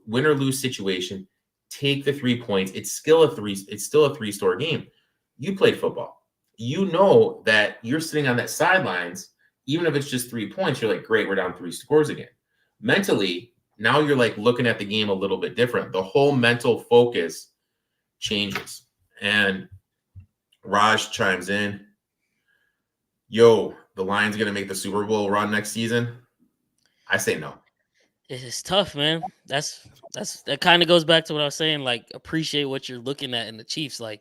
win or lose situation. Take the 3 points. It's still a 3-score game. You played football. You know that you're sitting on that sidelines. Even if it's just 3 points, you're like, great, we're down 3 scores again. Mentally, now you're like looking at the game a little bit different. The whole mental focus changes. And Raj chimes in. Yo, the Lions going to make the Super Bowl run next season? I say no.
It's tough, man. That kind of goes back to what I was saying. Like, appreciate what you're looking at in the Chiefs. Like,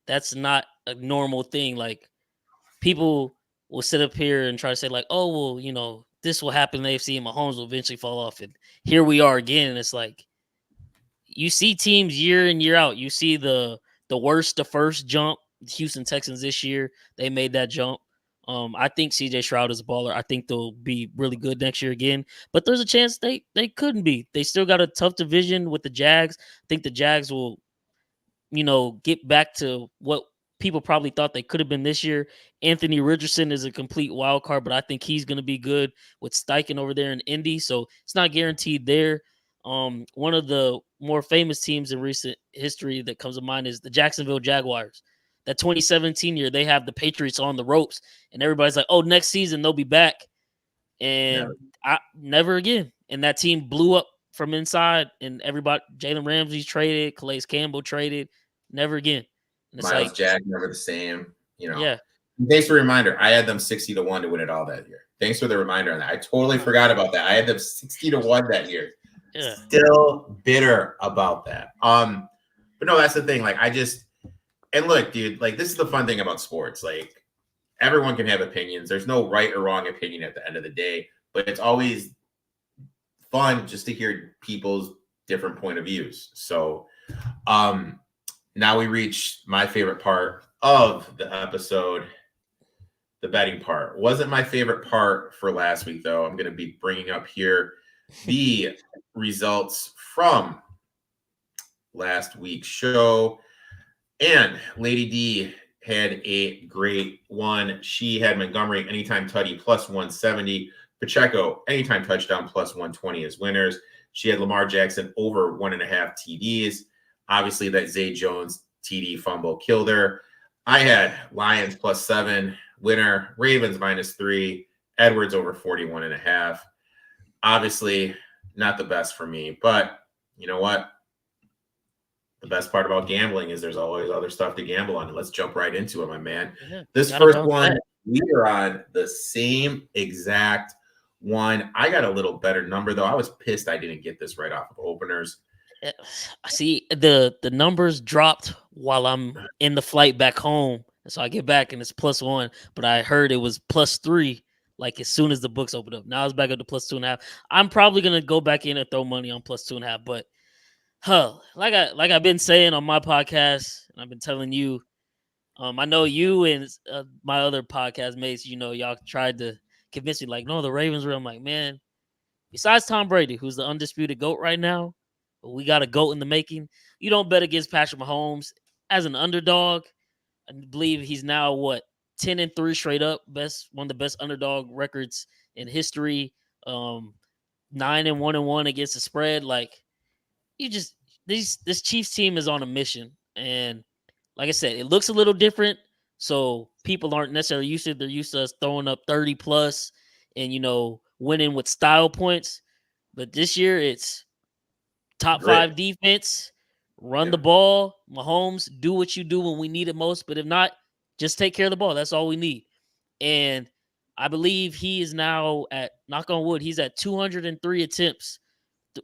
that's not a normal thing. Like, people will sit up here and try to say, like, oh, well, this will happen in the AFC and Mahomes will eventually fall off. And here we are again. And it's like, you see teams year in, year out. You see the first jump, Houston Texans this year, they made that jump. I think CJ Stroud is a baller. I think they'll be really good next year again. But there's a chance they couldn't be. They still got a tough division with the Jags. I think the Jags will, get back to what people probably thought they could have been this year. Anthony Richardson is a complete wild card, but I think he's going to be good with Steichen over there in Indy. So it's not guaranteed there. One of the more famous teams in recent history that comes to mind is the Jacksonville Jaguars. That 2017 year, they have the Patriots on the ropes, and everybody's like, oh, next season they'll be back. And never again. And that team blew up from inside, and everybody, Jalen Ramsey's traded, Calais Campbell traded, never again. And it's
Miles
like,
Jack never the same.
yeah.
Thanks for the reminder. I had them 60-1 to win it all that year. Thanks for the reminder on that. I totally forgot about that. I had them 60-1 that year.
Yeah.
Still bitter about that. But no, that's the thing. Like, and look, dude, like, this is the fun thing about sports. Like, everyone can have opinions. There's no right or wrong opinion at the end of the day, but it's always fun just to hear people's different point of views. So, now we reach my favorite part of the episode, the betting part. Wasn't my favorite part for last week, though. I'm going to be bringing up here the results from last week's show. And Lady D had a great one. She had Montgomery anytime tutty plus 170. Pacheco anytime touchdown plus 120 as winners. She had Lamar Jackson over 1.5 TDs. Obviously, that Zay Jones TD fumble killed her. I had Lions plus 7, winner. Ravens -3, Edwards over 41.5. Obviously, not the best for me, but you know what? The best part about gambling is there's always other stuff to gamble on. Let's jump right into it, my man.
Yeah,
this first one, we are on the same exact one. I got a little better number, though. I was pissed I didn't get this right off of openers.
See, the numbers dropped while I'm in the flight back home. So I get back and it's +1, but I heard it was +3 like as soon as the books opened up. Now it's back up to +2.5. I'm probably gonna go back in and throw money on +2.5, but like I've been saying on my podcast, and I've been telling you, I know you and my other podcast mates, y'all tried to convince me, like, no, the Ravens were. I'm like, man, besides Tom Brady, who's the undisputed GOAT right now, but we got a GOAT in the making. You don't bet against Patrick Mahomes as an underdog. I believe he's now 10-3 straight up, one of the best underdog records in history. 9-1-1 against the spread. Like, this Chiefs team is on a mission, and like I said, it looks a little different. So people aren't necessarily used to it. They're used to us throwing up 30 plus and winning with style points. But this year it's top 5 defense, run the ball, Mahomes, do what you do when we need it most. But if not, just take care of the ball. That's all we need. And I believe he is now at, knock on wood, he's at 203 attempts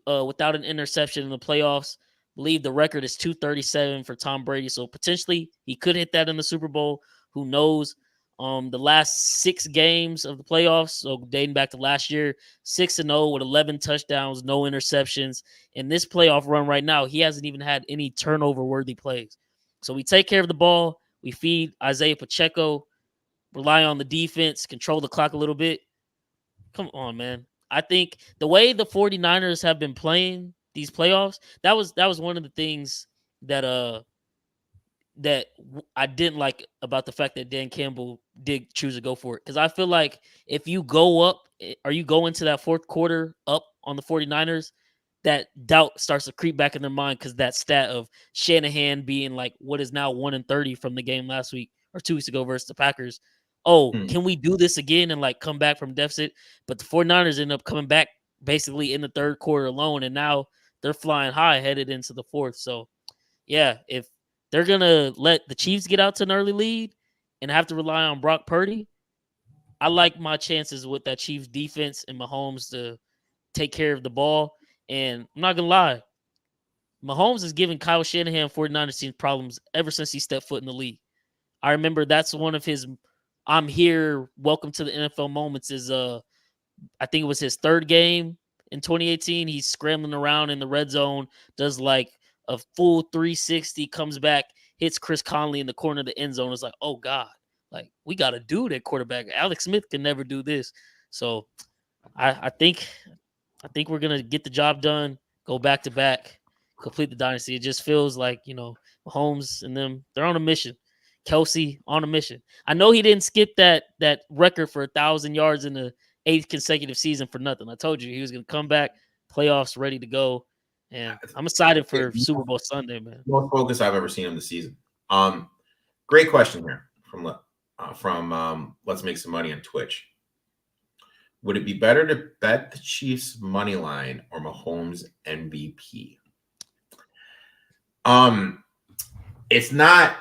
without an interception in the playoffs. I believe the record is 237 for Tom Brady. So potentially he could hit that in the Super Bowl. Who knows? The last 6 games of the playoffs, so dating back to last year, 6-0 with 11 touchdowns, no interceptions. In this playoff run right now, he hasn't even had any turnover-worthy plays. So we take care of the ball. We feed Isaiah Pacheco, rely on the defense, control the clock a little bit. Come on, man. I think the way the 49ers have been playing these playoffs, that was one of the things that I didn't like about the fact that Dan Campbell did choose to go for it. Because I feel like if you go up or you go into that fourth quarter up on the 49ers, that doubt starts to creep back in their mind because that stat of Shanahan being like what is now 1-30 from the game last week or 2 weeks ago versus the Packers. Can we do this again and like come back from deficit? But the 49ers end up coming back basically in the third quarter alone, and now they're flying high headed into the fourth. So, yeah, if they're going to let the Chiefs get out to an early lead and have to rely on Brock Purdy, I like my chances with that Chiefs defense and Mahomes to take care of the ball. And I'm not going to lie, Mahomes has given Kyle Shanahan 49ers team problems ever since he stepped foot in the league. I remember that's one of his I'm here, welcome to the NFL moments is I think it was his 3rd game in 2018. He's scrambling around in the red zone, does like a full 360, comes back, hits Chris Conley in the corner of the end zone. It's like, oh God, like we got a dude at quarterback. Alex Smith can never do this. So I think we're gonna get the job done, go back to back, complete the dynasty. It just feels like, Mahomes and them, they're on a mission. Kelsey on a mission. I know he didn't skip that record for 1,000 yards in the 8th consecutive season for nothing. I told you he was going to come back, playoffs ready to go, and I'm excited for Super Bowl Sunday, man.
Most focus I've ever seen him this season. Great question here from Let's Make Some Money on Twitch. Would it be better to bet the Chiefs money line or Mahomes MVP? It's not,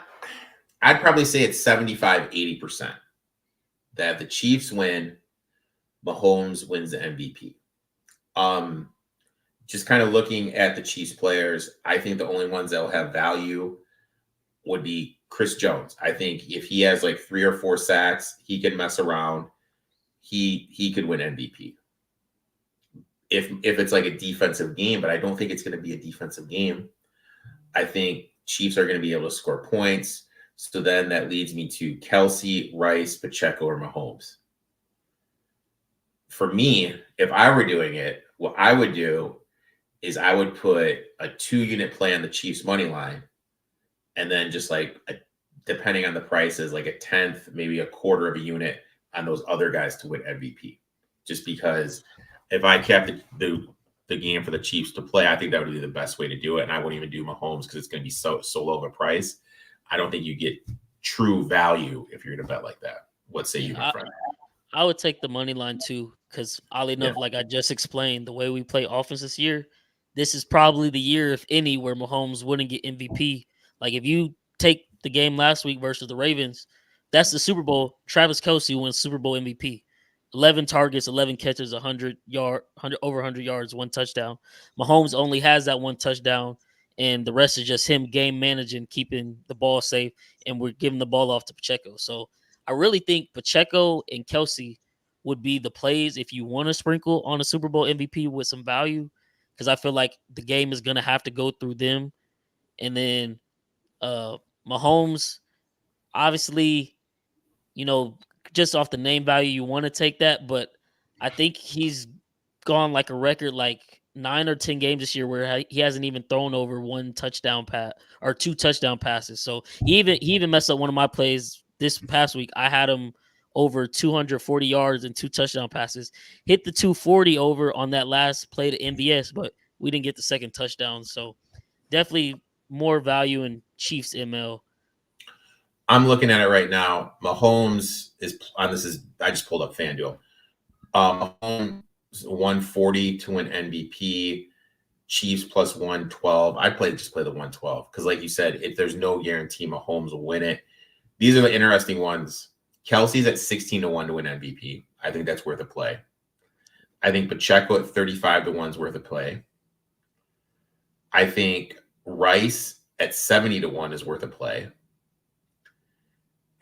I'd probably say it's 75-80% that the Chiefs win, Mahomes wins the MVP. Just kind of looking at the Chiefs players, I think the only ones that will have value would be Chris Jones. I think if he has like 3 or 4 sacks, he can mess around. He could win MVP. If it's like a defensive game, but I don't think it's going to be a defensive game. I think Chiefs are going to be able to score points. So then that leads me to Kelsey, Rice, Pacheco, or Mahomes. For me, if I were doing it, what I would do is I would put a 2-unit play on the Chiefs money line, and then just like depending on the prices, like a tenth, maybe a quarter of a unit on those other guys to win MVP. Just because if I kept the game for the Chiefs to play, I think that would be the best way to do it. And I wouldn't even do Mahomes because it's going to be so low of a price. I don't think you get true value if you're going to bet like that. What say you, my friend?
I would take the money line too, because oddly enough, like I just explained, the way we play offense this year, this is probably the year, if any, where Mahomes wouldn't get MVP. Like if you take the game last week versus the Ravens, that's the Super Bowl. Travis Kelce wins Super Bowl MVP. 11 targets, 11 catches, over 100 yards, 1 touchdown. Mahomes only has that 1 touchdown, and the rest is just him game managing, keeping the ball safe, and we're giving the ball off to Pacheco. So I really think Pacheco and Kelce would be the plays if you want to sprinkle on a Super Bowl MVP with some value, because I feel like the game is going to have to go through them. And then Mahomes, obviously, just off the name value, you want to take that, but I think he's gone like a record, like 9 or 10 games this year where he hasn't even thrown over 1 touchdown pass or 2 touchdown passes. So he even messed up one of my plays this past week. I had him over 240 yards and 2 touchdown passes. Hit the 240 over on that last play to MVS, but we didn't get the second touchdown. So definitely more value in Chiefs ML.
I'm looking at it right now. Mahomes is on I just pulled up FanDuel. Mahomes 140 to win MVP. Chiefs plus 112. I'd just play the 112 because, like you said, if there's no guarantee Mahomes will win it. These are the interesting ones. Kelsey's at 16 to 1 to win MVP. I think that's worth a play. I think Pacheco at 35 to 1 is worth a play. I think Rice at 70 to 1 is worth a play.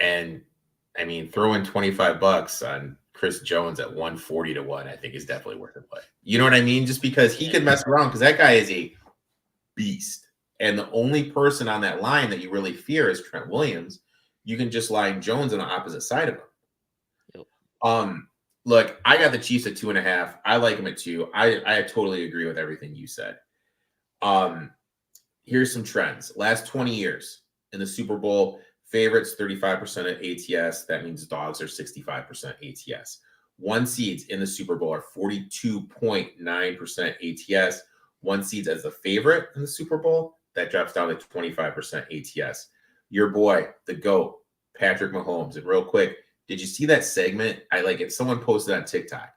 And I mean, throw in $25 on Chris Jones at 140 to 1, I think is definitely worth a play. You know what I mean? Just because he could mess around, because that guy is a beast. And the only person on that line that you really fear is Trent Williams. You can just line Jones on the opposite side of him. Yep. Look, I got the Chiefs at 2.5. I like them at 2. I totally agree with everything you said. Here's some trends. Last 20 years in the Super Bowl, favorites 35% at ATS. That means dogs are 65% ATS. 1 seeds in the Super Bowl are 42.9% ATS. 1 seeds as the favorite in the Super Bowl, that drops down to 25% ATS. Your boy, the GOAT, Patrick Mahomes. And real quick, did you see that segment? I like it. Someone posted on TikTok.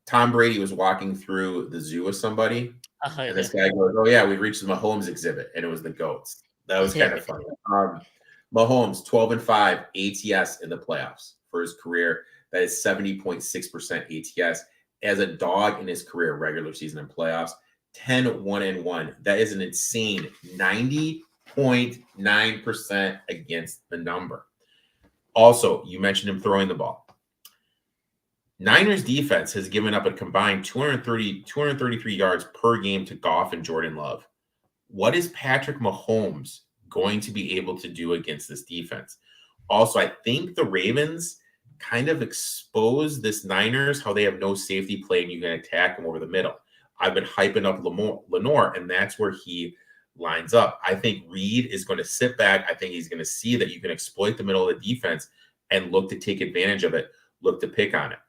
Tom Brady was walking through the zoo with somebody. And this guy goes, "Oh yeah, we've reached the Mahomes exhibit," and it was the goats. That was kind of funny. Mahomes 12-5 ATS in the playoffs for his career. That is 70.6% ATS as a dog in his career, regular season and playoffs. 10-1-1. That is an insane 90.9% against the number. Also, you mentioned him throwing the ball. Niners defense has given up a combined 233 yards per game to Goff and Jordan Love. What is Patrick Mahomes going to be able to do against this defense? Also, I think the Ravens kind of expose this Niners, how they have no safety play and you can attack them over the middle. I've been hyping up Lenore, and that's where he lines up. I think Reed is going to sit back. I think he's going to see that you can exploit the middle of the defense and look to take advantage of it, look to pick on it.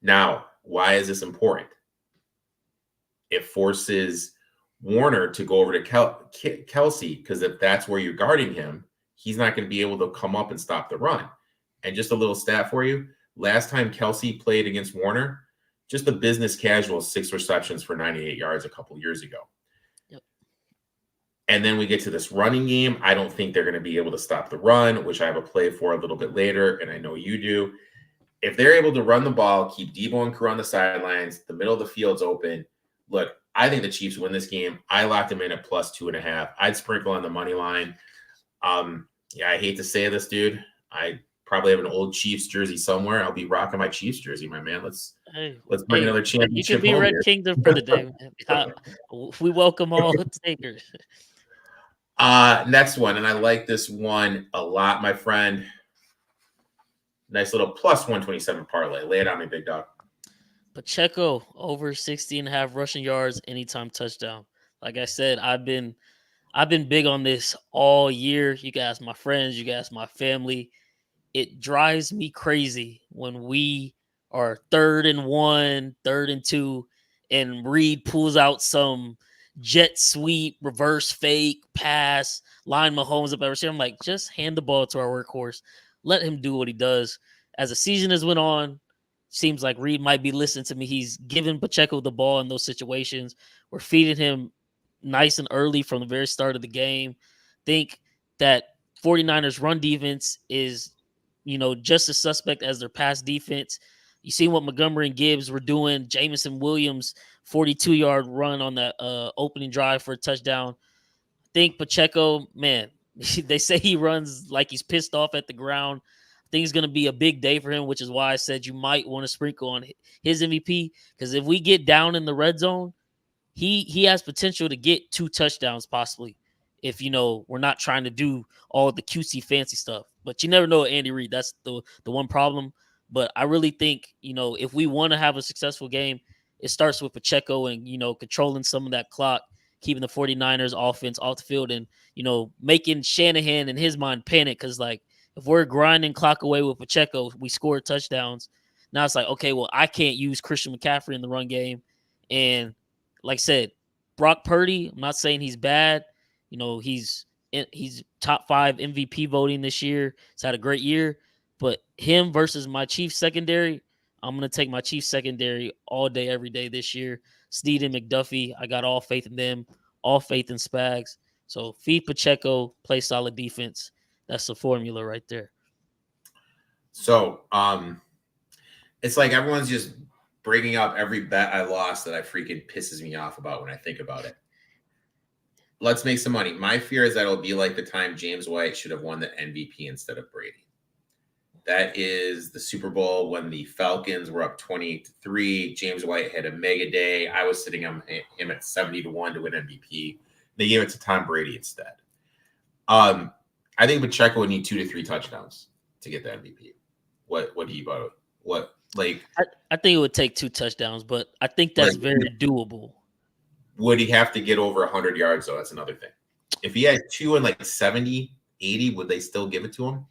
Now, why is this important? It forces Warner to go over to Kelsey, because if that's where you're guarding him, he's not going to be able to come up and stop the run. And just a little stat for you, Last time Kelsey played against Warner, just a business casual 6 receptions for 98 yards a couple years ago.
Yep.
And then we get to this running game. I don't think they're going to be able to stop the run, which I have a play for a little bit later, and I know you do. If they're able to run the ball, keep Debo and crew on the sidelines, the middle of the field's open. Look, I think the Chiefs win this game. I locked them in at +2.5. I'd sprinkle on the money line. Yeah, I hate to say this, dude. I probably have an old Chiefs jersey somewhere. I'll be rocking my Chiefs jersey, my man. Let's bring another championship.
You can be
home
Red
here.
Kingdom for the day. We welcome all takers.
Next one, and I like this one a lot, my friend. Nice little +127 parlay. Lay it on me, big dog.
Pacheco over 60.5 rushing yards, anytime touchdown. Like I said, I've been big on this all year. You guys, my friends, you guys, my family. It drives me crazy when we are 3rd and 1, 3rd and 2, and Reed pulls out some jet sweep, reverse fake, pass, line Mahomes up every. I'm like, just hand the ball to our workhorse. Let him do what he does. As the season has went on, seems like Reed might be listening to me. He's giving Pacheco the ball in those situations. We're feeding him nice and early from the very start of the game. Think that 49ers run defense is, just as suspect as their pass defense. You see what Montgomery and Gibbs were doing. Jamison Williams, 42-yard run on that opening drive for a touchdown. I think Pacheco, man, they say he runs like he's pissed off at the ground. I think it's going to be a big day for him, which is why I said you might want to sprinkle on his MVP, because if we get down in the red zone, he has potential to get 2 touchdowns possibly if, we're not trying to do all the cutesy fancy stuff. But you never know with Andy Reid. That's the one problem. But I really think, if we want to have a successful game, it starts with Pacheco and, controlling some of that clock, keeping the 49ers offense off the field and, making Shanahan in his mind panic because, like, if we're grinding clock away with Pacheco, we score touchdowns. Now it's like, okay, well, I can't use Christian McCaffrey in the run game. And like I said, Brock Purdy, I'm not saying he's bad. He's top 5 MVP voting this year. He's had a great year. But him versus my Chiefs secondary, I'm going to take my Chiefs secondary all day, every day this year. Snead and McDuffie, I got all faith in them, all faith in Spags. So feed Pacheco, play solid defense. That's the formula right there.
So it's like everyone's just bringing up every bet I lost that I freaking pisses me off about when I think about it. Let's make some money. My fear is that it'll be like the time James White should have won the MVP instead of Brady. That is the Super Bowl when the Falcons were up 28-3. James White had a mega day. I was sitting him at 70-1 to win MVP. They gave it to Tom Brady instead. I think Pacheco would need 2 to 3 touchdowns to get the MVP. What do you about? What like?
I think it would take 2 touchdowns, but I think that's very doable.
Would he have to get over 100 yards though? That's another thing. If he had 2 and like 70, 80, would they still give it to him?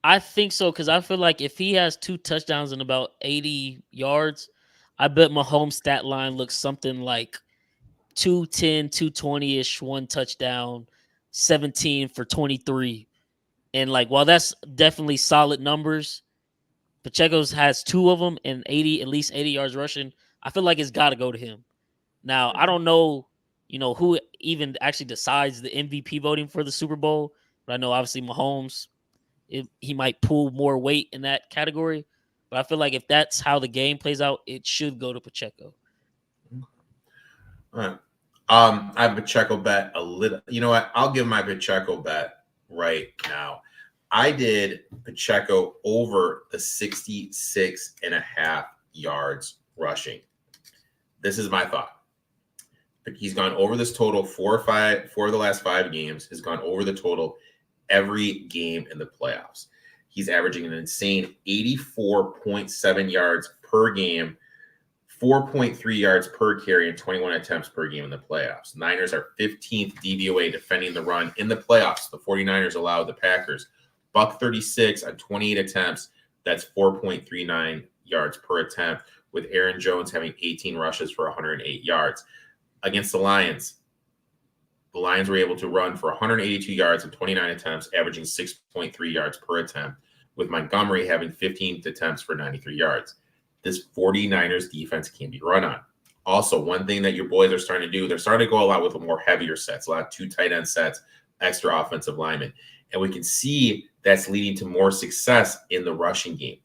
I think so, because I feel like if he has 2 touchdowns and about 80 yards, I bet Mahomes' stat line looks something like 210, 220-ish, 1 touchdown, 17 for 23. And like, while that's definitely solid numbers, Pacheco's has 2 of them and at least 80 yards rushing. I feel like it's got to go to him. Now, I don't know, who even actually decides the MVP voting for the Super Bowl, but I know obviously Mahomes, he might pull more weight in that category. But I feel like if that's how the game plays out, it should go to Pacheco.
All right. I have a Pacheco bet a little. You know what? I'll give my Pacheco bet right now. I did Pacheco over the 66.5 yards rushing. This is my thought. He's gone over this total 4 of the last 5 games. Has gone over the total every game in the playoffs. He's averaging an insane 84.7 yards per game, 4.3 yards per carry, and 21 attempts per game in the playoffs. Niners are 15th DVOA defending the run in the playoffs. The 49ers allowed the Packers $136 on 28 attempts. That's 4.39 yards per attempt, with Aaron Jones having 18 rushes for 108 yards. Against the Lions were able to run for 182 yards and 29 attempts, averaging 6.3 yards per attempt. with Montgomery having 15 attempts for 93 yards. This 49ers defense can be run on. Also, one thing that your boys are starting to do, they're starting to go a lot with more heavier sets, a lot of 2 tight end sets, extra offensive linemen. And we can see that's leading to more success in the rushing game.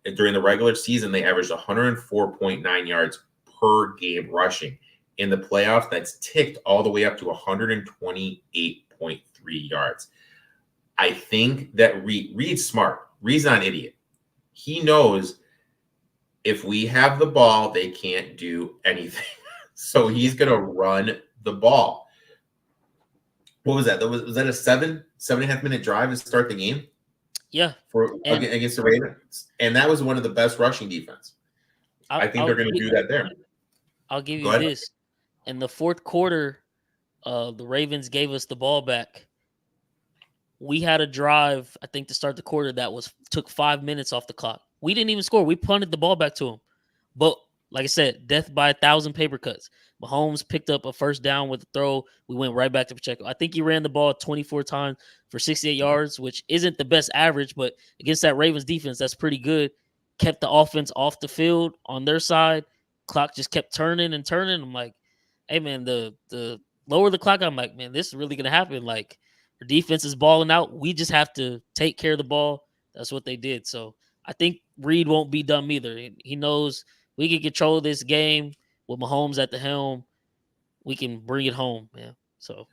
And during the regular season, they averaged 104.9 yards per game rushing. In the playoffs, that's ticked all the way up to 128.3 yards. I think that Reed's smart. Reed's not an idiot. He knows if we have the ball, they can't do anything. So he's going to run the ball. What was that? Was that a 7.5 minute drive to start the game?
Yeah.
Against the Ravens. And that was one of the best rushing defense. I think they're going to do that there.
I'll give you this. In the fourth quarter, the Ravens gave us the ball back. We had a drive, I think, to start the quarter that took 5 minutes off the clock. We didn't even score. We punted the ball back to him. But like I said, death by 1,000 paper cuts. Mahomes picked up a first down with a throw. We went right back to Pacheco. I think he ran the ball 24 times for 68 yards, which isn't the best average, but against that Ravens defense, that's pretty good. Kept the offense off the field on their side. Clock just kept turning and turning. I'm like, hey, man, the lower the clock, I'm like, man, this is really going to happen. Like, our defense is balling out. We just have to take care of the ball. That's what they did. So I think Reed won't be dumb either. He knows we can control this game with Mahomes at the helm. We can bring it home, man. So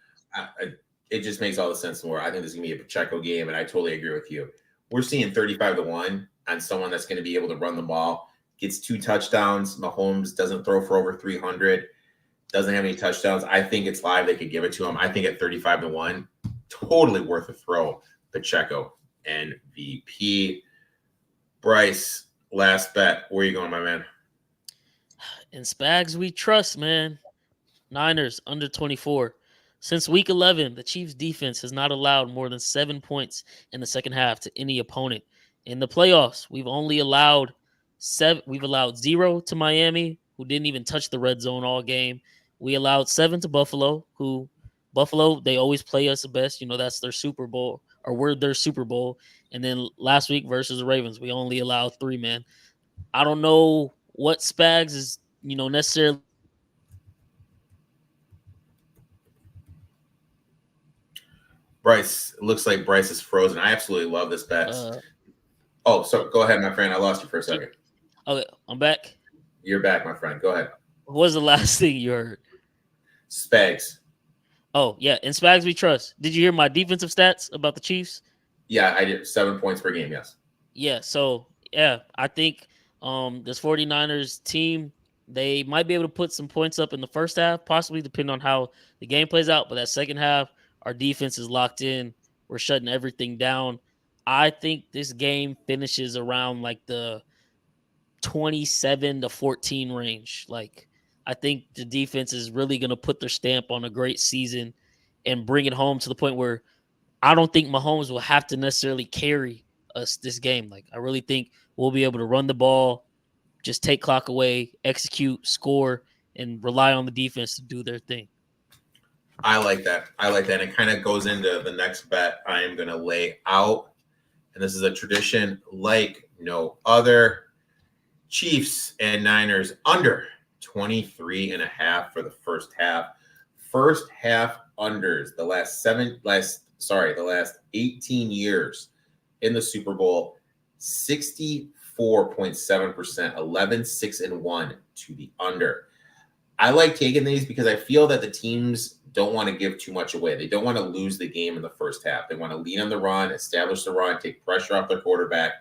it just makes all the sense more. I think this is going to be a Pacheco game, and I totally agree with you. We're seeing 35-1 on someone that's going to be able to run the ball, gets 2 touchdowns. Mahomes doesn't throw for over 300, doesn't have any touchdowns. I think it's live. They could give it to him. I think at 35-1, totally worth a throw. Pacheco, MVP. Bryce, last bet. Where are you going, my man?
In Spags, we trust, man. Niners under 24. Since week 11, the Chiefs defense has not allowed more than 7 points in the second half to any opponent. In the playoffs, we've only allowed 7. We've allowed 0 to Miami, who didn't even touch the red zone all game. We allowed 7 to Buffalo, Buffalo, they always play us the best. You know, that's their Super Bowl, or we're their Super Bowl. And then last week versus the Ravens, we only allowed 3, man. I don't know what Spags is, necessarily.
Bryce, it looks like Bryce is frozen. I absolutely love this bet. So go ahead, my friend. I lost you for a second.
Okay, I'm back.
You're back, my friend. Go ahead.
What was the last thing you heard?
Spags.
Oh, yeah. In Spags, we trust. Did you hear my defensive stats about the Chiefs?
Yeah, I did. 7 points per game, yes.
Yeah, so, I think this 49ers team, they might be able to put some points up in the first half, possibly depending on how the game plays out. But that second half, our defense is locked in. We're shutting everything down. I think this game finishes around like the 27-14 range. Like, I think the defense is really going to put their stamp on a great season and bring it home to the point where I don't think Mahomes will have to necessarily carry us this game. Like, I really think we'll be able to run the ball, just take clock away, execute, score, and rely on the defense to do their thing.
I like that. It kind of goes into the next bet I am going to lay out. And this is a tradition like no other. Chiefs and Niners under 23.5 for the first half. First half unders the last 18 years in the Super Bowl, 64.7%, 11-6-1 to the under. I like taking these because I feel that the teams don't want to give too much away. They don't want to lose the game in the first half. They want to lean on the run, establish the run, take pressure off their quarterback,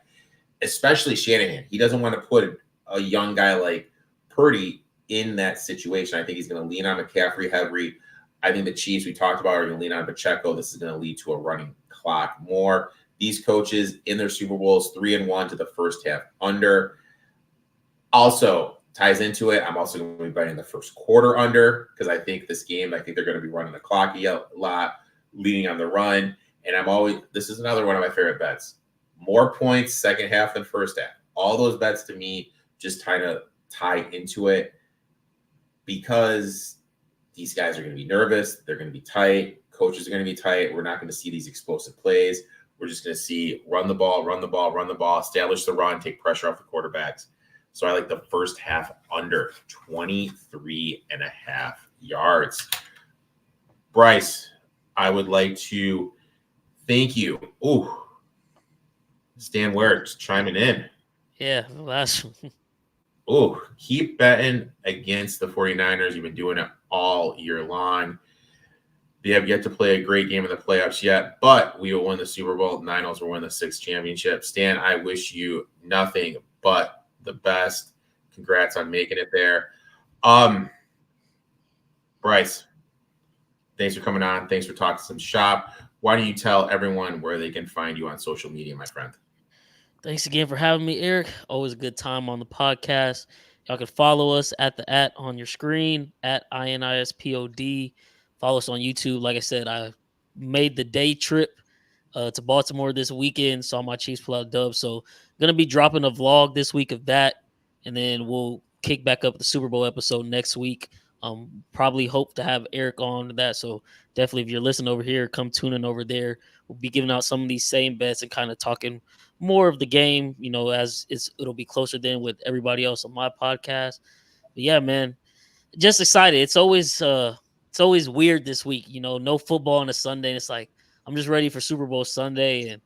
especially Shanahan. He doesn't want to put a young guy like Purdy in that situation. I think he's going to lean on McCaffrey heavy. I think the Chiefs we talked about are going to lean on Pacheco. This is going to lead to a running clock more. These coaches in their Super Bowls 3-1 to the first half under. Also ties into it. I'm also going to be betting the first quarter under because I think this game, they're going to be running the clock a lot, leading on the run. And this is another one of my favorite bets. More points second half than first half. All those bets to me just kind of tie into it because these guys are going to be nervous. They're going to be tight. Coaches are going to be tight. We're not going to see these explosive plays. we're just going to see run the ball, establish the run, take pressure off the quarterbacks. So I like the first half under 23.5 yards. Bryce, I would like to thank you. Ooh, Stan Ware's chiming in.
Yeah, last.
Oh, keep betting against the 49ers. You've been doing it all year long. They have yet to play a great game in the playoffs yet, but we will win the Super Bowl. Niners will win the 6th championship. Stan, I wish you nothing but the best. Congrats on making it there. Bryce, thanks for coming on. Thanks for talking some shop. Why don't you tell everyone where they can find you on social media, my friend?
Thanks again for having me, Eric. Always a good time on the podcast. Y'all can follow us at the @ on your screen at INISPOD. Follow us on YouTube. Like I said, I made the day trip to Baltimore this weekend. Saw my Chiefs pull out dub. So gonna be dropping a vlog this week of that, and then we'll kick back up the Super Bowl episode next week. Probably hope to have Eric on that. So definitely, if you're listening over here, come tune in over there. We'll be giving out some of these same bets and kind of talking more of the game, as it'll be closer then with everybody else on my podcast. But yeah, man, just excited. It's always weird this week, no football on a Sunday. And it's like I'm just ready for Super Bowl Sunday, and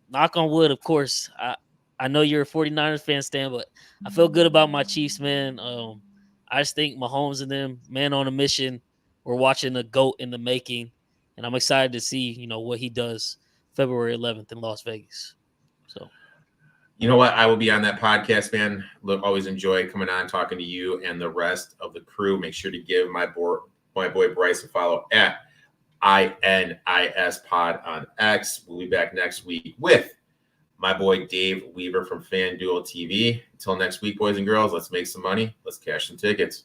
knock on wood, of course. I know you're a 49ers fan, Stan, but I feel good about my Chiefs, man. I just think Mahomes and them, man on a mission. We're watching a GOAT in the making, and I'm excited to see, what he does February 11th in Las Vegas. So,
you know what? I will be on that podcast, man. Look, always enjoy coming on, talking to you and the rest of the crew. Make sure to give my boy Bryce a follow at INIS Pod on X. We'll be back next week with my boy Dave Weaver from FanDuel TV. Until next week, boys and girls, let's make some money. Let's cash some tickets.